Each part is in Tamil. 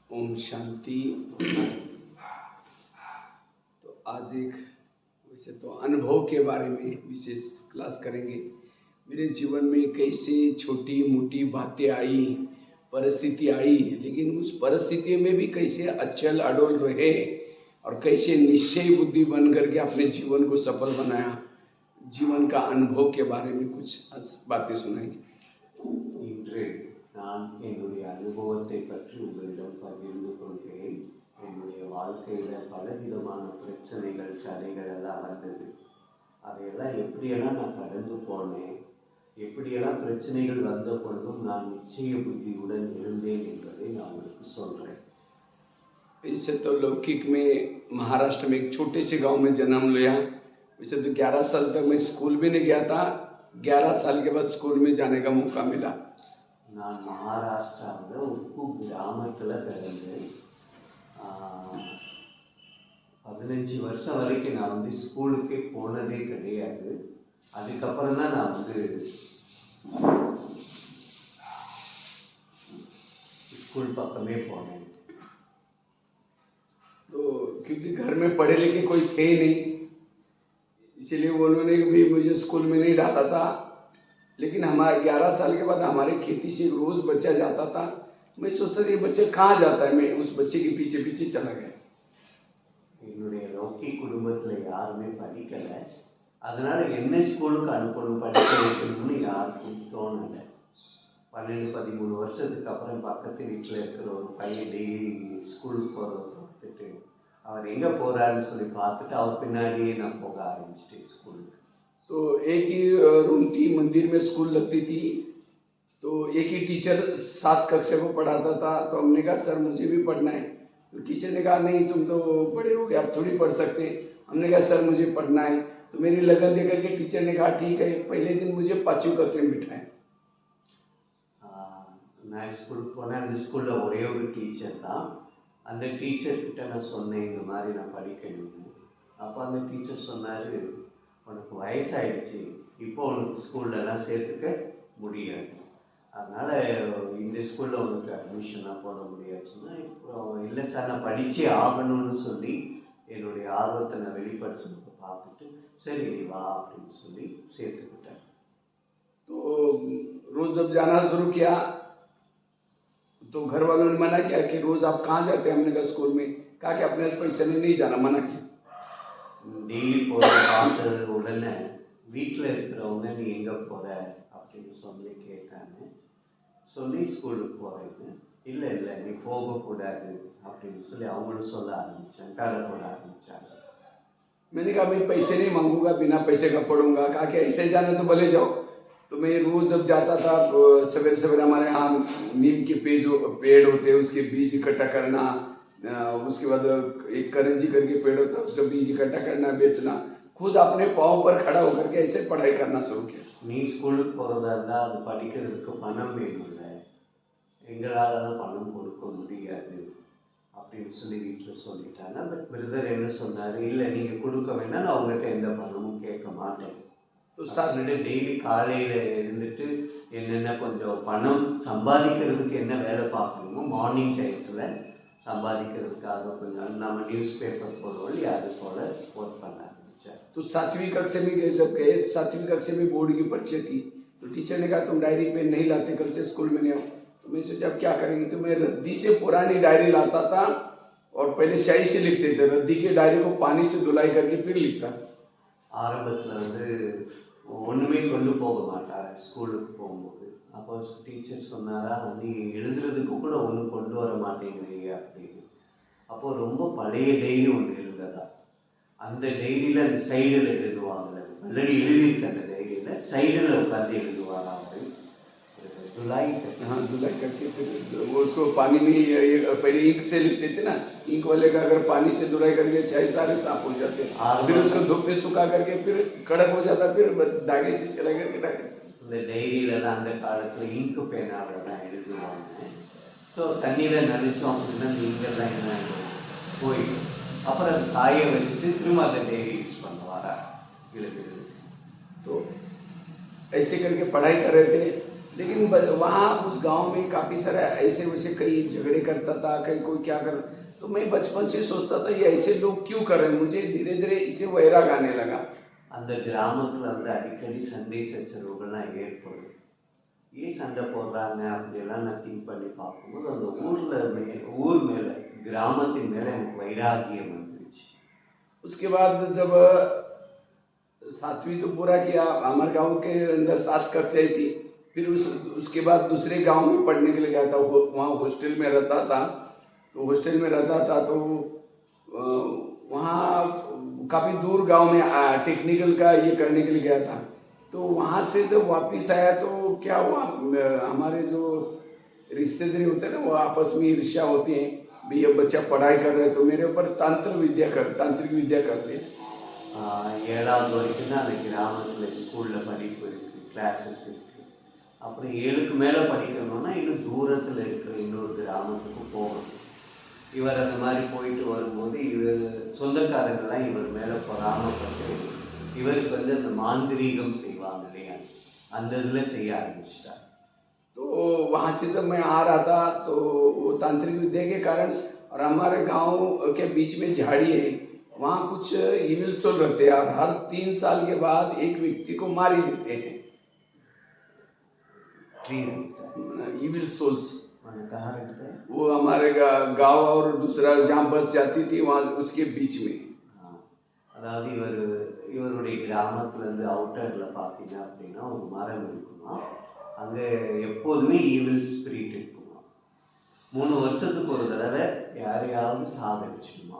ओम शांति। तो आज एक वैसे तो अनुभव के बारे में विशेष क्लास करेंगे। मेरे जीवन में कैसे छोटी मोटी बातें आई, परिस्थिति आई, लेकिन उस परिस्थिति में भी कैसे अचल अडोल रहे और कैसे निश्चय बुद्धि बन करके अपने जीवन को सफल बनाया। जीवन का अनुभव के बारे में कुछ बातें सुनाएंगे। இன்று நான் என்னுடைய அனுபவத்தை பற்றி உங்களிடம் பகிர்ந்து கொள்கிறேன். என்னுடைய வாழ்க்கையில் பலவிதமான பிரச்சனைகள் தடைகள் எல்லாம் வந்தது. அதையெல்லாம் எப்படியெல்லாம் நான் கடந்து போனேன், எப்படியெல்லாம் பிரச்சனைகள் வந்த பொழுதும் நான் நிச்சய புத்தியுடன் இருந்தேன் என்பதை நான் உங்களுக்கு சொல்கிறேன். वैसे तो लौकिक में महाराष्ट्र में एक छोटे से गांव में जन्म लिया। वैसे तो 11 साल तक मैं स्कूल भी नहीं गया था। 11 साल के बाद स्कूल में जाने का मौका मिला। நான் மகாராஷ்டிராவில் உப்பு கிராமத்தில் பிறந்தேன். 15 வருஷம் வரைக்கும் நான் ஸ்கூலுக்கே போனதே கிடையாது. அதுக்கப்புறம் தான் நான் स्कूल पकमे போனேன். तो क्योंकि घर में पढ़े लिखे कोई थे नहीं, इसलिए उन्होंने भी मुझे स्कूल में नहीं डाला था। लेकिन हमारे 11 साल के बाद हमारे खेती से रोज़ बच्चा जाता था। मैं सोचता था ये बच्चे कहाँ जाता है, मैं उस बच्चे के पीछे पीछे चला गया। என்னுடைய லௌகி குடும்பத்தில் யாருமே படிக்கலை. அதனால் என்ன ஸ்கூலுக்கு அனுப்பணும், படிக்க வைக்கணும்னு யாருக்கும் தோணலை. 12-13 வருஷத்துக்கு அப்புறம் பக்கத்து வீட்டில் இருக்கிற ஒரு பையன் டெய்லி ஸ்கூலுக்கு போகிறத பார்த்துட்டு அவர் எங்கே போகிறாருன்னு சொல்லி பார்த்துட்டு அவர் பின்னாடியே நான் போக ஆரம்பிச்சிட்டேன் ஸ்கூலுக்கு. तो एक ही रूम थी, मंदिर में स्कूल लगती थी। तो एक ही टीचर 7 कक्षा को पढ़ाता था। तो हमने कहा सर मुझे भी पढ़ना है। तो टीचर ने कहा नहीं तुम तो बड़े हो गए, आप थोड़ी पढ़ सकते। हमने कहा सर मुझे पढ़ना है। तो मेरी लगन दे करके टीचर ने कहा ठीक है। पहले दिन मुझे 5वीं कक्षा में बिठाए। நான் ஸ்கூலுக்கு போனேன். அந்த ஸ்கூலில் ஒரே ஒரு டீச்சர் தான். அந்த டீச்சர்கிட்ட நான் சொன்னேன் இந்த மாதிரி நான் படிக்கணும்னு. அப்போ அந்த டீச்சர் சொன்னார், உனக்கு வயசாகிடுச்சு, இப்போ உனக்கு ஸ்கூல்லலாம் சேர்த்துக்க முடியாது, அதனால் இந்த ஸ்கூலில் உனக்கு அட்மிஷனாக போட முடியாதுன்னா, இப்போ இல்லை சார் நான் படித்தே ஆகணும்னு சொல்லி என்னுடைய ஆர்வத்தை நான் வெளிப்படுத்துறதுக்கு பார்த்துட்டு சரி நீ வா அப்படின்னு சொல்லி சேர்த்துக்கிட்டேன். तो रोज़ जब जाना शुरू किया तो घर वालों ने मना किया कि रोज़ आप कहाँ जाते हैं। हमने कहा स्कूल में। कहा कि अपने पैसे ने नहीं जाना, मना किया। டெய்லி போகிற பார்த்தது உடனே வீட்டில் இருக்கிறவங்க நீ எங்கே போகிற அப்படின்னு சொல்லி கேட்டாங்க. சொல்லி ஸ்கூலுக்கு போகிறேன்னு. இல்லை இல்லை நீ போகக்கூடாது அப்படின்னு சொல்லி அவங்களும் சொல்ல ஆரம்பித்தாங்க, தடை போட ஆரம்பித்தாங்க. मैंने कहा मैं पैसे नहीं मांगूंगा, बिना पैसे का पढ़ूंगा। कहा कि ऐसे जाना तो भले जाओ। तो मैं रोज़ जब जाता था सवेरे सवेरे हमारे यहाँ नीम के पेड़ होते हैं, उसके बीज इकट्ठा करना, उसके बाद एक करंजी करके पेड़ होता है, उसका बीज इकट्ठा करना, बेचना, खुद अपने पाँव पर खड़ा होकर के ऐसे पढ़ाई करना शुरू किया। நீ ஸ்கூலுக்கு போகிறதா இருந்தால் அது படிக்கிறதுக்கு பணம் வேணும்ல, எங்களால் தான் பணம் கொடுக்க முடியாது அப்படின்னு சொல்லி வீட்டில் சொல்லிட்டாங்க. பட் பிரதர் என்ன சொன்னார், இல்லை நீங்கள் கொடுக்க வேண்டாம், நான் அவங்ககிட்ட எந்த பணமும் கேட்க மாட்டேன். तो साथ டெய்லி காலையில் இருந்துட்டு என்னென்ன கொஞ்சம் பணம் சம்பாதிக்கிறதுக்கு என்ன வேலை பார்க்கணுமோ மார்னிங் டயத்தில் சம்பாதிக்கிறதுக்காக கொஞ்சம் நம்ம நியூஸ் பேப்பர் போடுவோம் இல்லையா, அது போல் ஒர்க் பண்ண ஆரம்பித்தேன். तो 7वीं कक्षा में जब गए, 7वीं कक्षा में बोर्ड की परीक्षा थी। तो टीचर ने कहा तुम डायरी पेन नहीं लाते, कल से स्कूल में नहीं आओ। तो मैं सोचा अब क्या करेंगे। तो मैं रद्दी से पुरानी डायरी लाता था और पहले स्याही से लिखते थे। रद्दी की डायरी को पानी से धुलाई करके फिर लिखता था। ஆரம்பத்தில் ஒன்றுமே கொண்டு போக மாட்டார் ஸ்கூலுக்கு போகும்போது. அப்போ டீச்சர் சொன்னாரா, நீ எழுதுறதுக்கு கூட ஒன்றும் கொண்டு வர மாட்டேங்கிறீங்க அப்படின்னு. அப்போது ரொம்ப பழைய டைரி ஒன்று எழுததா, அந்த டைரியில் அந்த சைடில் எழுதுவாங்க, ஆல்ரெடி எழுதியிருக்கு அந்த டைரியில் சைடில் உட்காந்து எழுதுவாரா அவர் धुलाई करके। हाँ धुलाई करके फिर वो उसको पानी में पहले इंक से लिखते थे ना, इंक वाले का अगर पानी से धुलाई करके स्याही सारे साफ हो जाते, फिर उसको धूप में सुखा करके फिर कड़क हो जाता, फिर धागे से चला करके धागे। இந்த டைரியிலலாம் அந்த காலத்தில் இங்கு பேனாவில் தான் எழுதுவாங்க. ஸோ தண்ணியில் நனைச்சோம் அப்படின்னா அந்த இங்கெல்லாம் என்ன போயிடும். அப்புறம் அது காய வச்சுட்டு திரும்ப அந்த டைரி யூஸ் பண்ணுவாரா எழுதுறது. तो ऐसे करके पढ़ाई कर रहे थे। लेकिन वहाँ उस गांव में काफ़ी सारे ऐसे वैसे कई झगड़े करता था, कहीं कोई क्या कर। तो मैं बचपन से सोचता था ये ऐसे लोग क्यों कर रहे हैं, मुझे धीरे धीरे इसे वैराग आने लगा। அந்த கிராமத்தில் வந்து அடிக்கடி சண்டை சச்சரவுகள்லாம் ஏற்படும். ஏன் சண்டை போடுறாங்க அப்படியெல்லாம் நான் திங்க் பண்ணி பார்க்கும்போது அந்த ஊர் மேலே கிராமத்தின் மேலே எனக்கு வைராகியம் வந்துருச்சு. उसके बाद जब 7वीं तो पूरा किया, हमारे गांव के अंदर 7 कक्षाएं थी। फिर उसके बाद दूसरे गांव में पढ़ने के लिए गया था, वहाँ हॉस्टल में रहता था। तो हॉस्टल में रहता था तो वहाँ काफ़ी दूर गांव में टेक्निकल का ये करने के लिए गया था। तो वहाँ से जब वापस आया तो क्या हुआ, हमारे जो रिश्तेदारी होते हैं ना, वो आपस में ईर्ष्या होती है, भी ये बच्चा पढ़ाई कर रहे हैं तो मेरे ऊपर तांत्रिक विद्या करते हैं। 7வது வரைக்கும் தான் அந்த கிராமத்தில் ஸ்கூலில் படிப்பு இருக்குது, கிளாஸஸ் இருக்குது. அப்புறம் 7க்கு மேலே படிக்கணும்னா இன்னும் தூரத்தில் இருக்கிற இன்னொரு கிராமத்துக்கு போகணும். இவர் அந்த மாதிரி போயிட்டு வரும்போது இவர் சொந்தக்காரங்கள்லாம் இவர் மேலே பொறாமப்பட்டு இவருக்கு வந்து அந்த மாந்திரீகம் செய்வாங்க இல்லையா, அந்த இதில் செய்ய ஆரம்பிச்சிட்டார். तो वहाँ से जब मैं आ रहा था तो वो तांत्रिक विद्या के कारण, और हमारे गांव के बीच में झाड़ी है, वहाँ कुछ इविल सोल रहते हैं और हर 3 साल के बाद एक व्यक्ति को मार ही देते हैं। इविल सोल्स कहाँ रहते हैं? वो हमारे गांव और दूसरा जहाँ बस जाती थी वहाँ उसके बीच में. அதாவது இவருடைய கிராமத்துலேருந்து அவுட்டரில் பார்த்தீங்க அப்படின்னா ஒரு மரம் இருக்குமா, அங்கே எப்போதுமே ஈவில் ஸ்பிரிட் இருக்குமா. 3 வருஷத்துக்கு ஒரு தடவை யாரையாவது சாகடிச்சிடுமா.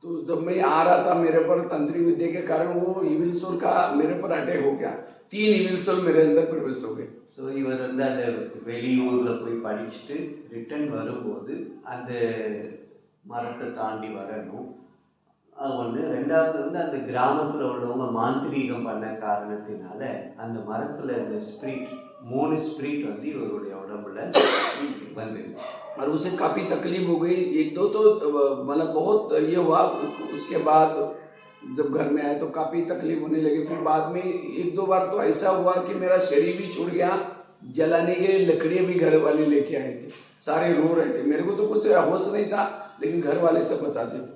तो जब मैं आ रहा था मेरे पर तंत्रिक विद्या के कारण वो इविल सोल का मेरे पर अटैक हो गया, 3 इविल सोल मेरे अंदर प्रवेश हो गए. ஸோ இவர் வந்து அந்த வெளியூரில் போய் படிச்சுட்டு ரிட்டர்ன் வரும்போது அந்த மரத்தை தாண்டி வரணும், அது ஒன்று. 2வது வந்து அந்த கிராமத்தில் உள்ளவங்க மாந்திரீகம் பண்ண காரணத்தினால அந்த மரத்தில் இருந்த ஸ்பிரிட் 3 ஸ்பிரிட் வந்து இவருடைய உடம்புல வந்துருச்சு. और उसे काफ़ी तकलीफ हो गई, 1-2 तो मतलब बहुत ये हुआ. उसके बाद जब घर में आए तो काफ़ी तकलीफ होने लगी. फिर बाद में 1-2 बार तो ऐसा हुआ कि मेरा शरीर भी छूट गया, जलाने के लिए लकड़ियाँ भी घर वाले लेके आए थे, सारे रो रहे थे. मेरे को तो कुछ होश नहीं था लेकिन घर वाले सब बताते थे.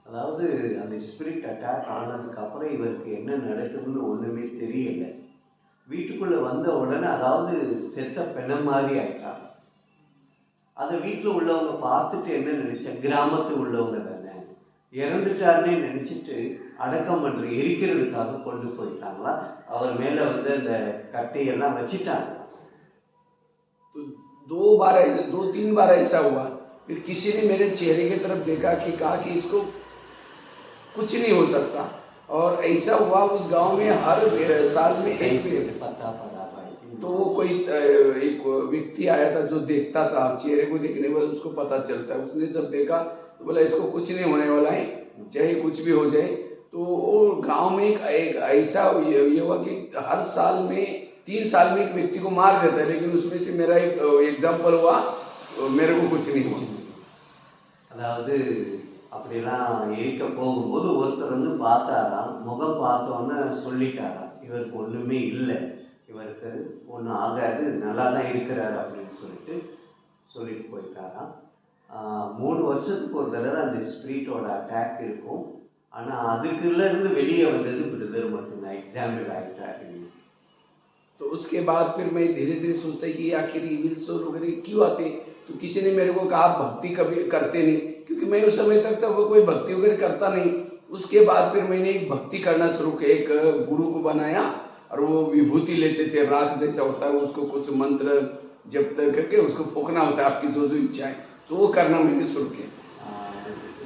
அதாவது அந்த ஸ்பிரிட் அட்டாக் ஆனதுக்கப்புறம் இவருக்கு என்ன நடக்குதுன்னு ஒன்றுமே தெரியல. வீட்டுக்குள்ளே வந்த உடனே அதாவது செத்த பெண்ண மாதிரி ஆயிட்டாங்க. அதை வீட்டில் உள்ளவங்க பார்த்துட்டு என்ன நினைச்சாங்க, கிராமத்து உள்ளவங்க தானே இறந்துட்டாருன்னே நினச்சிட்டு அடக்கம் பண்ணுற எரிக்கிறதுக்காக கொண்டு போயிட்டாங்களா, அவர் மேலே வந்து அந்த கட்டையெல்லாம் வச்சிட்டாங்க. तो 2-3 बार ऐसा हुआ. फिर किसी ने मेरे चेहरे की तरफ देखा कि कहा कि इसको कुछ नहीं हो सकता. और ऐसा हुआ उस गांव में हर साल में एक पता पड़ा भाई. तो वो कोई एक व्यक्ति आया था जो देखता था, चेहरे को देखने पर उसको पता चलता है. उसने जब देखा तो बोला इसको कुछ नहीं होने वाला है, चाहे कुछ भी हो जाए. तो गांव में एक ऐसा ये हुआ कि हर साल में 3 साल में एक व्यक्ति को मार देता है, लेकिन उसमें से मेरा एक एग्जाम्पल हुआ, मेरे को कुछ नहीं हुआ. அதாவது அப்படிலாம் எரிக்க போகும்போது ஒருத்தர் வந்து பார்த்தாராம், முகம் பார்த்தோன்னே சொல்லிட்டாராம் இவருக்கு ஒன்றுமே இல்லை, இவருக்கு ஒன்றும் ஆகாது, நல்லா தான் இருக்கிறாரு அப்படின்னு சொல்லிட்டு போயிட்டாராம். 3 வருஷத்துக்கு ஒரு தடவை அந்த ஸ்பிரிட்டோட அட்டாக் இருக்கும். ஆனால் அதுக்குள்ளேருந்து வெளியே வந்தது பிரதர் மட்டும்தான், எக்ஸாம்பிள் ஆகிட்டாரு. तो उसके बाद फिर मैं धीरे धीरे सोचता कि आखिर इविल सोल वगैरह क्यों आते. तो किसी ने मेरे को कहा भक्ति कभी करते नहीं, क्योंकि मैं उस समय तक वो कोई भक्ति वगैरह करता नहीं. उसके बाद फिर मैंने एक भक्ति करना शुरू किया, एक गुरु को बनाया और वो विभूति लेते थे, राग जैसा होता है, उसको कुछ मंत्र जब तक करके उसको फूकना होता है आपकी जो इच्छा है, तो वो करना मैंने शुरू किया.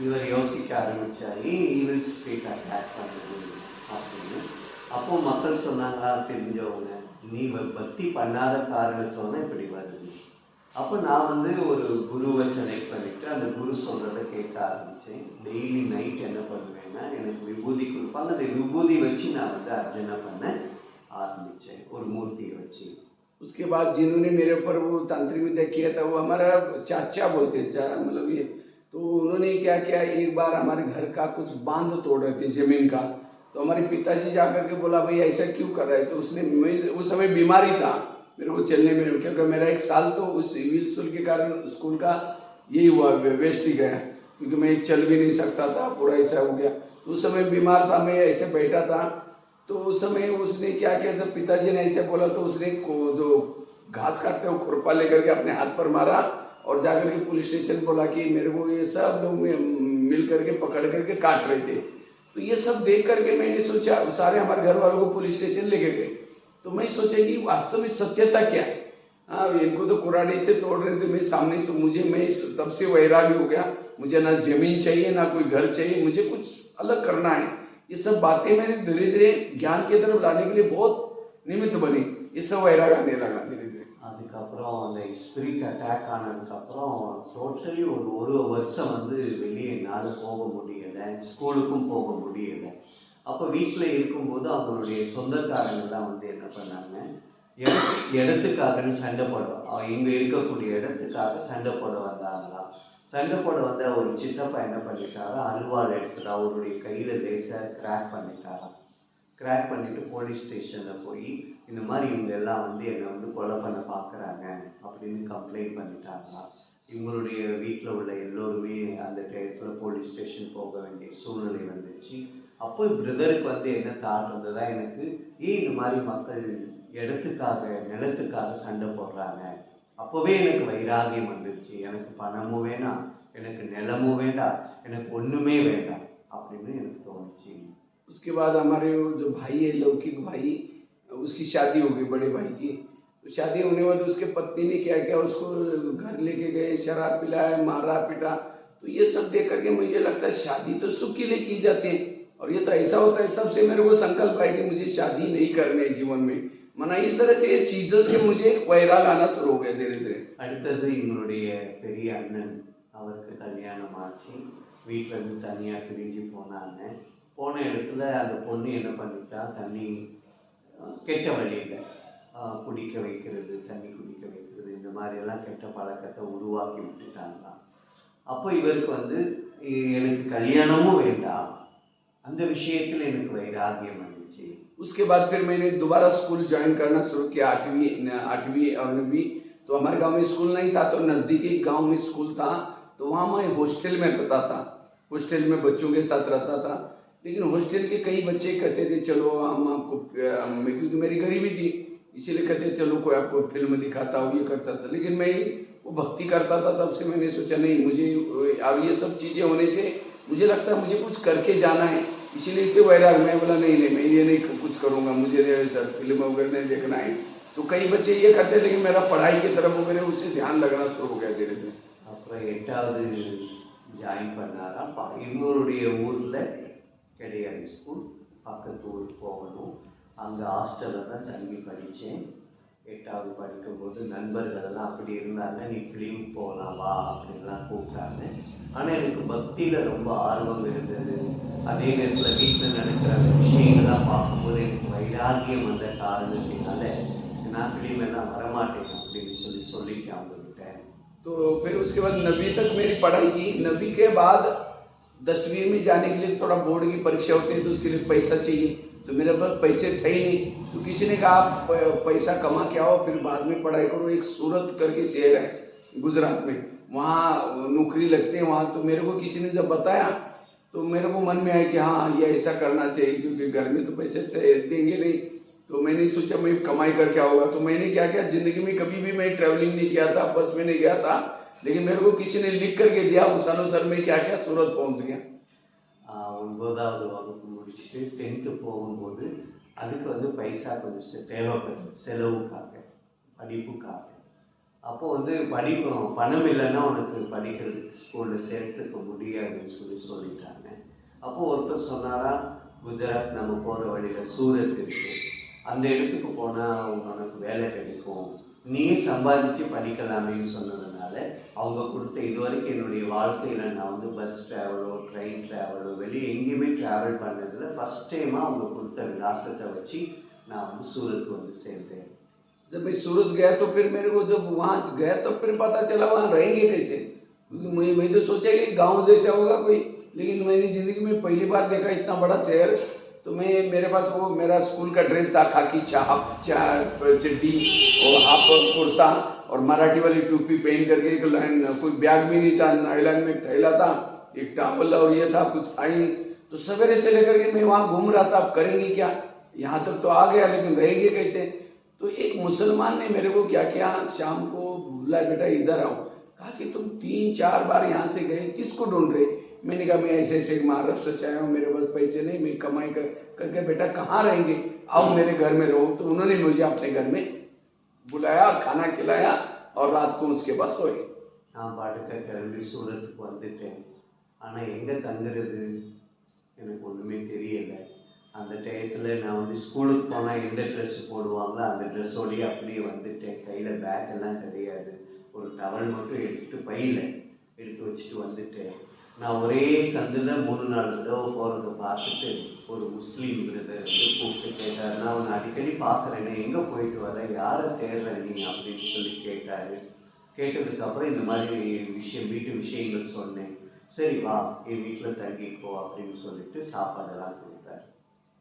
இவர் யோசிக்க ஆரம்பித்தார் ஈவில் ஸ்பிரிட் அட்டாக் பண்ணுறது அப்படின்னு. அப்போ மக்கள் சொன்னாங்களா, தெரிஞ்சவங்க, நீ பக்தி பண்ணாத காரணத்தோட இப்படி வருது. அப்போ நான் வந்து ஒரு குருவை செலக்ட் பண்ணிவிட்டு அந்த குரு சொல்கிறத கேட்க ஆரம்பித்தேன். டெய்லி நைட் என்ன பண்ணுவேன்னா எனக்கு விபூதி கொடுப்பாங்க, அந்த விபூதி வச்சு நான் வந்து அர்ச்சனை பண்ண ஆரம்பித்தேன், ஒரு மூர்த்தியை வச்சு. उसके बाद जिन्होंने मेरे ऊपर वो तांत्रिक विद्या किया था वो हमारा चाचा बोलते मतलब ये. तो उन्होंने क्या किया, एक बार हमारे घर का कुछ बांध तोड़ रहे थे ज़मीन का. तो हमारे पिताजी जा कर के बोला भाई ऐसा क्यों कर रहा है. तो उसने, मैं उस समय बीमारी था, मेरे को चलने में, क्योंकि मेरा एक साल तो उस व्हील स्कूल के कारण स्कूल का यही हुआ, वेस्ट ही गया, क्योंकि मैं चल भी नहीं सकता था, पूरा ऐसा हो गया। तो उस समय बीमार था, मैं ऐसे बैठा था, तो उस समय उसने क्या किया, जब पिताजी ने ऐसे बोला तो उसने जो घास काटते हो खुरपा लेकर के अपने हाथ पर मारा और जाकर के पुलिस स्टेशन बोला कि मेरे को ये सब लोग मिल करके पकड़ करके काट रहे थे। तो ये सब देख करके मैंने सोचा, सारे हमारे घर वालों को पुलिस स्टेशन लेके गए, तो मैं सोचा कि वास्तव में सत्यता क्या है। हाँ, इनको तो कुराड़े से तोड़ रहे थे मेरे सामने, तो मैं तब से वैराग्य हो गया, मुझे ना जमीन चाहिए ना कोई घर चाहिए, मुझे कुछ अलग करना है। ये सब बातें मैंने धीरे धीरे ज्ञान की तरफ लाने के लिए बहुत निमित्त बनी, ये सब वैराग आने लगा धीरे धीरे। அதுக்கப்புறம் அந்த ஸ்பிரிட் அட்டாக் ஆனதுக்கப்புறம் டோட்டலி ஒரு வருஷம் வந்து வெளியே என்னால் போக முடியலை, ஸ்கூலுக்கும் போக முடியலை. அப்போ வீட்டில் இருக்கும்போது அவங்களுடைய சொந்தக்காரங்கெல்லாம் வந்து என்ன பண்ணாங்க, இடத்துக்காகன்னு சண்டை போடுவோம், இங்கே இருக்கக்கூடிய இடத்துக்காக சண்டை போட வந்தாங்களாம். சண்டை போட வந்த ஒரு சித்தப்பா என்ன பண்ணிட்டாரா, அருவாள் எடுத்துட்டு அவருடைய கையில் லேசாக கிராக் பண்ணிட்டாராம். கிராக் பண்ணிவிட்டு போலீஸ் ஸ்டேஷனில் போய் இந்த மாதிரி இவங்க எல்லாம் வந்து என்னை வந்து கொலை பண்ண பார்க்குறாங்க அப்படின்னு கம்ப்ளைண்ட் பண்ணிட்டாங்களாம். இவங்களுடைய வீட்டில் உள்ள எல்லோருமே அந்த டயத்தில் போலீஸ் ஸ்டேஷன் போக வேண்டிய சூழ்நிலை வந்துச்சு. அப்போ பிரதருக்கு வந்து என்ன தாட் வந்ததா, எனக்கு ஏன் இந்த மாதிரி மக்கள் இடத்துக்காக நிலத்துக்காக சண்டை போடுறாங்க. அப்போவே எனக்கு வைராகியம் வந்துடுச்சு, எனக்கு பணமும் வேண்டாம், எனக்கு நிலமும் வேண்டாம், எனக்கு ஒன்றுமே வேண்டாம் அப்படின்னு எனக்கு தோணுச்சு. उसके बाद हमारे वो जो भाई है, लौकिक भाई, उसकी शादी हो गई बड़े भाई की। तो शादी होने के बाद उसके पत्नी ने क्या किया, उसको घर लेके गए, शराब पिलाया, मारा पीटा। तो ये सब देख करके मुझे लगता है शादी तो सुख के लिए की जाती है, और ये तो ऐसा होता है। तब से मेरे को संकल्प है कि मुझे शादी नहीं करनी है जीवन में। मना इस तरह से ये चीज़ों से मुझे वैराग आना शुरू हो गया धीरे धीरे। அடுத்தது எங்களுடைய பெரிய அண்ணன், அவருக்கு கல்யாணம் ஆச்சு, வீட்டில் இருந்து தனியாக பிரிஞ்சு போனாங்க. போன இடத்துல அந்த பொண்ணு என்ன பண்ணிச்சா, தண்ணி கெட்ட வழியில் குடிக்க வைக்கிறது, தண்ணி குடிக்க வைக்கிறது, இந்த மாதிரியெல்லாம் கெட்ட பழக்கத்தை உருவாக்கி விட்டுட்டாங்களாம். அப்போ இவருக்கு வந்து எனக்கு கல்யாணமும் வேண்டாம், அந்த விஷயத்தில் எனக்கு வைராகியம் வந்துச்சு. उसके बाद फिर मैंने दोबारा स्कूल ज्वाइन करना शुरू किया, 8वीं और 9वीं। तो हमारे गांव में स्कूल नहीं था, तो नज़दीकी गांव में स्कूल था, तो वहाँ मैं हॉस्टल में रहता था, हॉस्टल में बच्चों के साथ रहता था। लेकिन हॉस्टल के कई बच्चे कहते थे चलो हम आपको, क्योंकि मेरी गरीबी थी इसीलिए कहते चलो कोई आपको फिल्म दिखाता हो, ये करता था। लेकिन मैं वो भक्ति करता था, तब से मैंने सोचा नहीं, मुझे अब ये सब चीज़ें होने से मुझे लगता है मुझे कुछ करके जाना है, इसीलिए इसे वैराग। मैं बोला नहीं मैं ये नहीं कुछ करूँगा, मुझे सर फिल्म वगैरह नहीं देखना है। तो कई बच्चे ये करते, लेकिन मेरा पढ़ाई की तरफ वगैरह उससे ध्यान लगना शुरू हो गया धीरे धीरे। அப்புறம் 8வது ஜாயின் பண்ணாராம். எங்களுடைய ஊரில் கிடையாது ஸ்கூல், பக்கத்து ஊருக்கு போகணும். அங்கே ஹாஸ்டலில் தான் தங்கி படித்தேன். 8வது படிக்கும்போது நண்பர்களெல்லாம் அப்படி இருந்தாங்க, நீ ஃபிலிம் போகலாம் வா அப்படின்லாம் கூப்பிட்டாங்க. ஆனால் எனக்கு பக்தியில் ரொம்ப ஆர்வம் இருந்தது. அதே நேரத்தில் வீட்டில் நடக்கிற அந்த விஷயங்கள்லாம் பார்க்கும்போது எனக்கு வைராகியம் வந்த காரணத்தினால நான் ஃபிலிம் எல்லாம் வரமாட்டேன் அப்படின்னு சொல்லிட்டேன் அவங்ககிட்ட. तो फिर उसके बाद 9वीं तक मेरी पढ़ाई की। 9वीं के बाद 10वीं में जाने के लिए थोड़ा बोर्ड की परीक्षा होती है, तो उसके लिए पैसा चाहिए। तो मेरे पास पैसे थे ही नहीं, तो किसी ने कहा आप पैसा कमा के आओ, फिर बाद में पढ़ाई करो। एक सूरत करके शहर है गुजरात में, वहाँ नौकरी लगते हैं वहाँ। तो मेरे को किसी ने जब बताया तो मेरे को मन में आया कि हाँ ये ऐसा करना चाहिए, क्योंकि घर में तो पैसे देंगे नहीं। तो मैंने सोचा मैं कमाई करके आऊँगा। तो मैंने क्या किया, ज़िंदगी में कभी भी मैं ट्रैवलिंग नहीं किया था, बस में नहीं गया था, लेकिन मेरे को किसी ने लिख करके दिया, उस अनुसार मैं क्या क्या सूरत पहुँच गया। 9வது வகுப்பு முடிச்சுட்டு 10th போகும்போது அதுக்கு வந்து பைசா கொஞ்சம் தேவைப்படும் செலவுக்காக, படிப்புக்காக. அப்போ வந்து பணம் இல்லைன்னா உனக்கு படிக்கிறதுக்கு ஸ்கூலில் சேர்த்துக்க முடியாதுன்னு சொல்லிட்டாங்க. அப்போது ஒருத்தர் சொன்னாரா, குஜராத் நம்ம போகிற வழியில் சூரத் இருக்குது, அந்த இடத்துக்கு போனால் உனக்கு வேலை கிடைக்கும், நீயே சம்பாதிச்சு படிக்கலாமேன்னு சொன்னதுனால அவங்க கொடுத்த, இதுவரைக்கும் என்னுடைய வாழ்க்கையில் நான் வந்து பஸ் ட்ராவலோ ட்ரெயின் ட்ராவலோ வெளியே எங்கேயுமே ட்ராவல் பண்ணதில் ஃபஸ்ட் டைமாக அவங்க கொடுத்த விலாசத்தை வச்சு நான் வந்து सूरत வந்து சேர்ந்தேன். जब मैं सूरत गया तो फिर मेरे को जब वहाँ गया तो फिर पता चला वहाँ रहेंगे कैसे, क्योंकि मैं तो सोचा कि गांव जैसा होगा कोई, लेकिन मैंने ज़िंदगी में पहली बार देखा इतना बड़ा शहर। तो मैं मेरे पास वो मेरा स्कूल का ड्रेस था, खाकी चड्डी और हाफ कुर्ता और मराठी वाली टोपी पहन करके, एक लाइन कोई बैग भी नहीं था, नायलॉन में एक थैला था, एक टॉवल और ये था, कुछ था ही नहीं। तो सवेरे से लेकर के मैं वहाँ घूम रहा था, अब करेंगे क्या, यहाँ तक तो आ गया लेकिन रहेंगे कैसे। तो एक मुसलमान ने मेरे को क्या किया, शाम को बोला बेटा इधर आओ। कहा कि तुम 3-4 बार यहाँ से गए, किसको ढूंढ रहे। मैंने कहा मैं ऐसे ऐसे महाराष्ट्र से आया हूँ, मेरे पास पैसे नहीं, मैं कमाई करके बेटा कहाँ रहेंगे, आओ मेरे घर में रहो। तो उन्होंने मुझे अपने घर में बुलाया और खाना खिलाया और रात को उसके पास सोए। நான் பாட்டுக்க கிளம்பி சூரத்துக்கு வந்துட்டேன். ஆனால் எங்கே தங்குறது எனக்கு ஒன்றுமே தெரியலை. அந்த டயத்தில் நான் வந்து ஸ்கூலுக்கு போனால் எந்த ட்ரெஸ்ஸு போடுவாங்களோ அந்த ட்ரெஸ்ஸோடையே அப்படியே வந்துட்டேன். கையில் பேக் எல்லாம் கிடையாது, ஒரு டவல் மட்டும் எடுத்துகிட்டு பையில் எடுத்து வச்சுட்டு வந்துட்டேன். நான் ஒரே சந்தில் 3-4 தடவை போகிறத பார்த்துட்டு ஒரு முஸ்லீம் பிரதர் வந்து கூப்பிட்டு கேட்டார், நான் உன்னை அடிக்கடி பார்க்குறேனே, எங்கே போயிட்டு வர, யாரை தேடுற நீ அப்படின்னு சொல்லி கேட்டார். கேட்டதுக்கப்புறம் இந்த மாதிரி வீட்டு விஷயங்கள் சொன்னேன். சரி வா என் வீட்டில் தங்கிக்கோ அப்படின்னு சொல்லிட்டு சாப்பாடெல்லாம் கொடுத்தார்.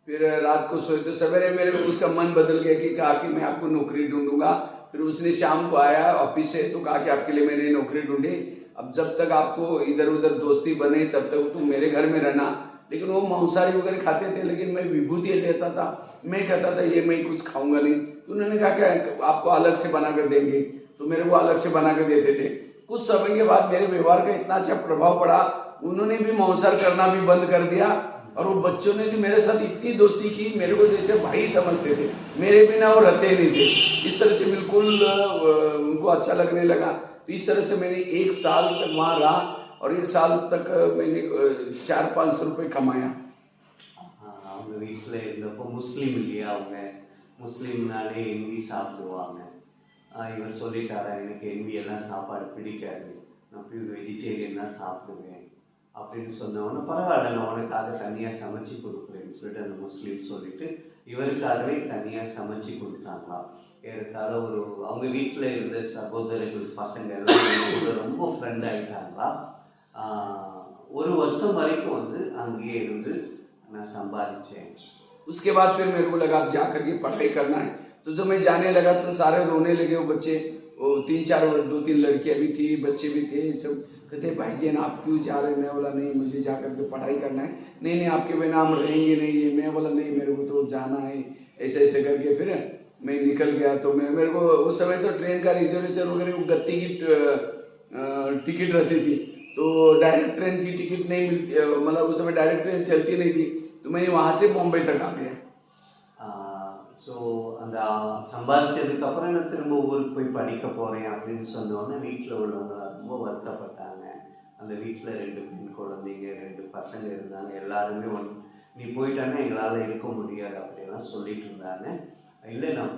फिर रात को सोए तो सवेरे मेरे को उसका मन बदल गया कि कहा कि मैं आपको नौकरी ढूंढूंगा। फिर उसने शाम को आया ऑफिस से तो कहा कि आपके लिए मैंने नौकरी ढूंढी, अब जब तक आपको इधर उधर दोस्ती बने तब तक तुम मेरे घर में रहना। लेकिन वो मांसाहारी वगैरह खाते थे, लेकिन मैं विभूति लेता था, मैं कहता था ये मैं कुछ खाऊंगा नहीं। तो उन्होंने कहा कि आपको अलग से बना कर देंगे, तो मेरे को अलग से बना कर देते थे। कुछ समय के बाद मेरे व्यवहार का इतना अच्छा प्रभाव पड़ा, उन्होंने भी मांसाहार करना भी बंद कर दिया और वो बच्चों ने भी मेरे साथ इतनी दोस्ती की, मेरे को जैसे भाई समझते थे, मेरे बिना वो रहते नहीं थे। इस तरह से बिल्कुल उनको अच्छा लगने लगा। तो इस तरह से मैंने 1 साल तक वहाँ रहा और 1 साल तक मैंने 400-500 रुपये कमाया। அவங்க வீட்டில் இருந்தப்போ முஸ்லீம் இல்லையா, அவங்க முஸ்லீம்னாலே என்வி சாப்பிடுவாங்க. இவர் சொல்லிட்டாரா எனக்கு என்வி எல்லாம் சாப்பாடு பிடிக்காது, நான் பியூர் வெஜிடேரியன் தான் சாப்பிடுவேன் அப்படின்னு சொன்னவொன்னே, பரவாயில்ல நான் உனக்காக தனியாக சமைச்சு கொடுக்குறேன்னு சொல்லிட்டு அந்த முஸ்லீம் சொல்லிட்டு இவருக்காகவே தனியாக சமைச்சு கொடுத்தாங்களா. ஏறத்தாழ அவங்க வீட்டில் இருந்த சகோதரர்கள் பசங்க எல்லாம் ரொம்ப ஃப்ரெண்ட் ஆகிட்டாங்களா. 1 வருஷம் வரைக்கும் வந்து அங்கேயே இருந்து நான் संभालिए। उसके बाद फिर मेरे को लगा अब जा करके पढ़ाई करना है। तो जब मैं जाने लगा तो सारे रोने लगे वो बच्चे, वो 2-3 लड़कियां भी थी, बच्चे भी थे, सब कहते भाई जान आप क्यों जा रहे हैं। मैं बोला नहीं मुझे जा करके पढ़ाई करना है। नहीं आपके बिना हम रहेंगे नहीं है। मैं बोला नहीं मेरे को तो जाना है, ऐसे ऐसे करके फिर मैं निकल गया। तो मेरे को उस समय तो ट्रेन का रिजर्वेशन वगैरह गत्ती की टिकट रहती थी, तो डायरेक्ट ट्रेन की टिकट नहीं मिलती, मतलब उस समय डायरेक्ट ट्रेन चलती नहीं थी। तो मैं वहाँ से बॉम्बे तक आ गया। ஸோ அந்த சம்பாதிச்சதுக்கப்புறம் நான் திரும்ப ஊருக்கு போய் படிக்க போகிறேன் அப்படின்னு சொன்னோன்னே வீட்டில் உள்ளவங்க ரொம்ப வருத்தப்பட்டாங்க. அந்த வீட்டில் 2 பெண் குழந்தைங்க 2 பசங்க இருந்தாங்க. எல்லாருமே நீ போயிட்டான்னா எங்களால் இருக்க முடியாது அப்படிலாம் சொல்லிட்டு இருந்தாங்க. இல்லை நான்